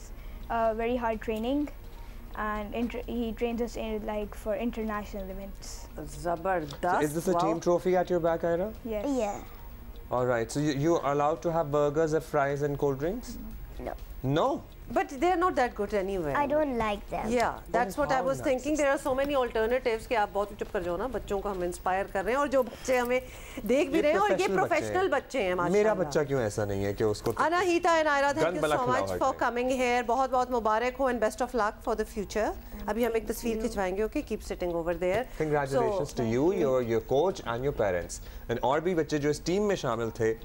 very hard training, and he trains us in like for international events. Zabardast. So is this a team trophy at your back, Aira? Yes. Yeah. All right. So you're allowed to have burgers, fries, and cold drinks? No. No. But they're not that good anyway. I don't like them. Yeah, that's what I was thinking. There are so many alternatives कि आप बहुत चुप कर जाओ ना, बच्चों को हम इंस्पायर कर रहे हैं और जो बच्चे हमें देख भी रहे हैं और ये प्रोफेशनल बच्चे हैं माशाल्लाह। मेरा बच्चा क्यों ऐसा नहीं है कि उसको Anahita and Ayra, thank you so much for coming here. बहुत बहुत मुबारक हो and best of luck for the future. अभी हम एक तस्वीर खिंचवाएंगे, okay? Keep sitting over there. Congratulations to you, your coach and your parents. And और भी बच्चे जो इस टीम में शामिल थे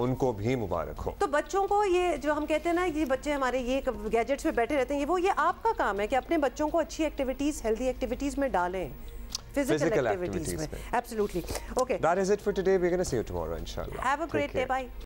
उनको भी मुबारक हो। तो बच्चों को ये जो हम कहते हैं ना कि बच्चे हमारे ये गैजेट्स पे बैठे रहते हैं, ये आपका काम है कि अपने बच्चों को अच्छी एक्टिविटीज, हेल्दी एक्टिविटीज में डालें, फिजिकल एक्टिविटीज में। Absolutely. Okay, that is it for today. We are gonna see you tomorrow इंशाल्लाह। Have a great day, bye.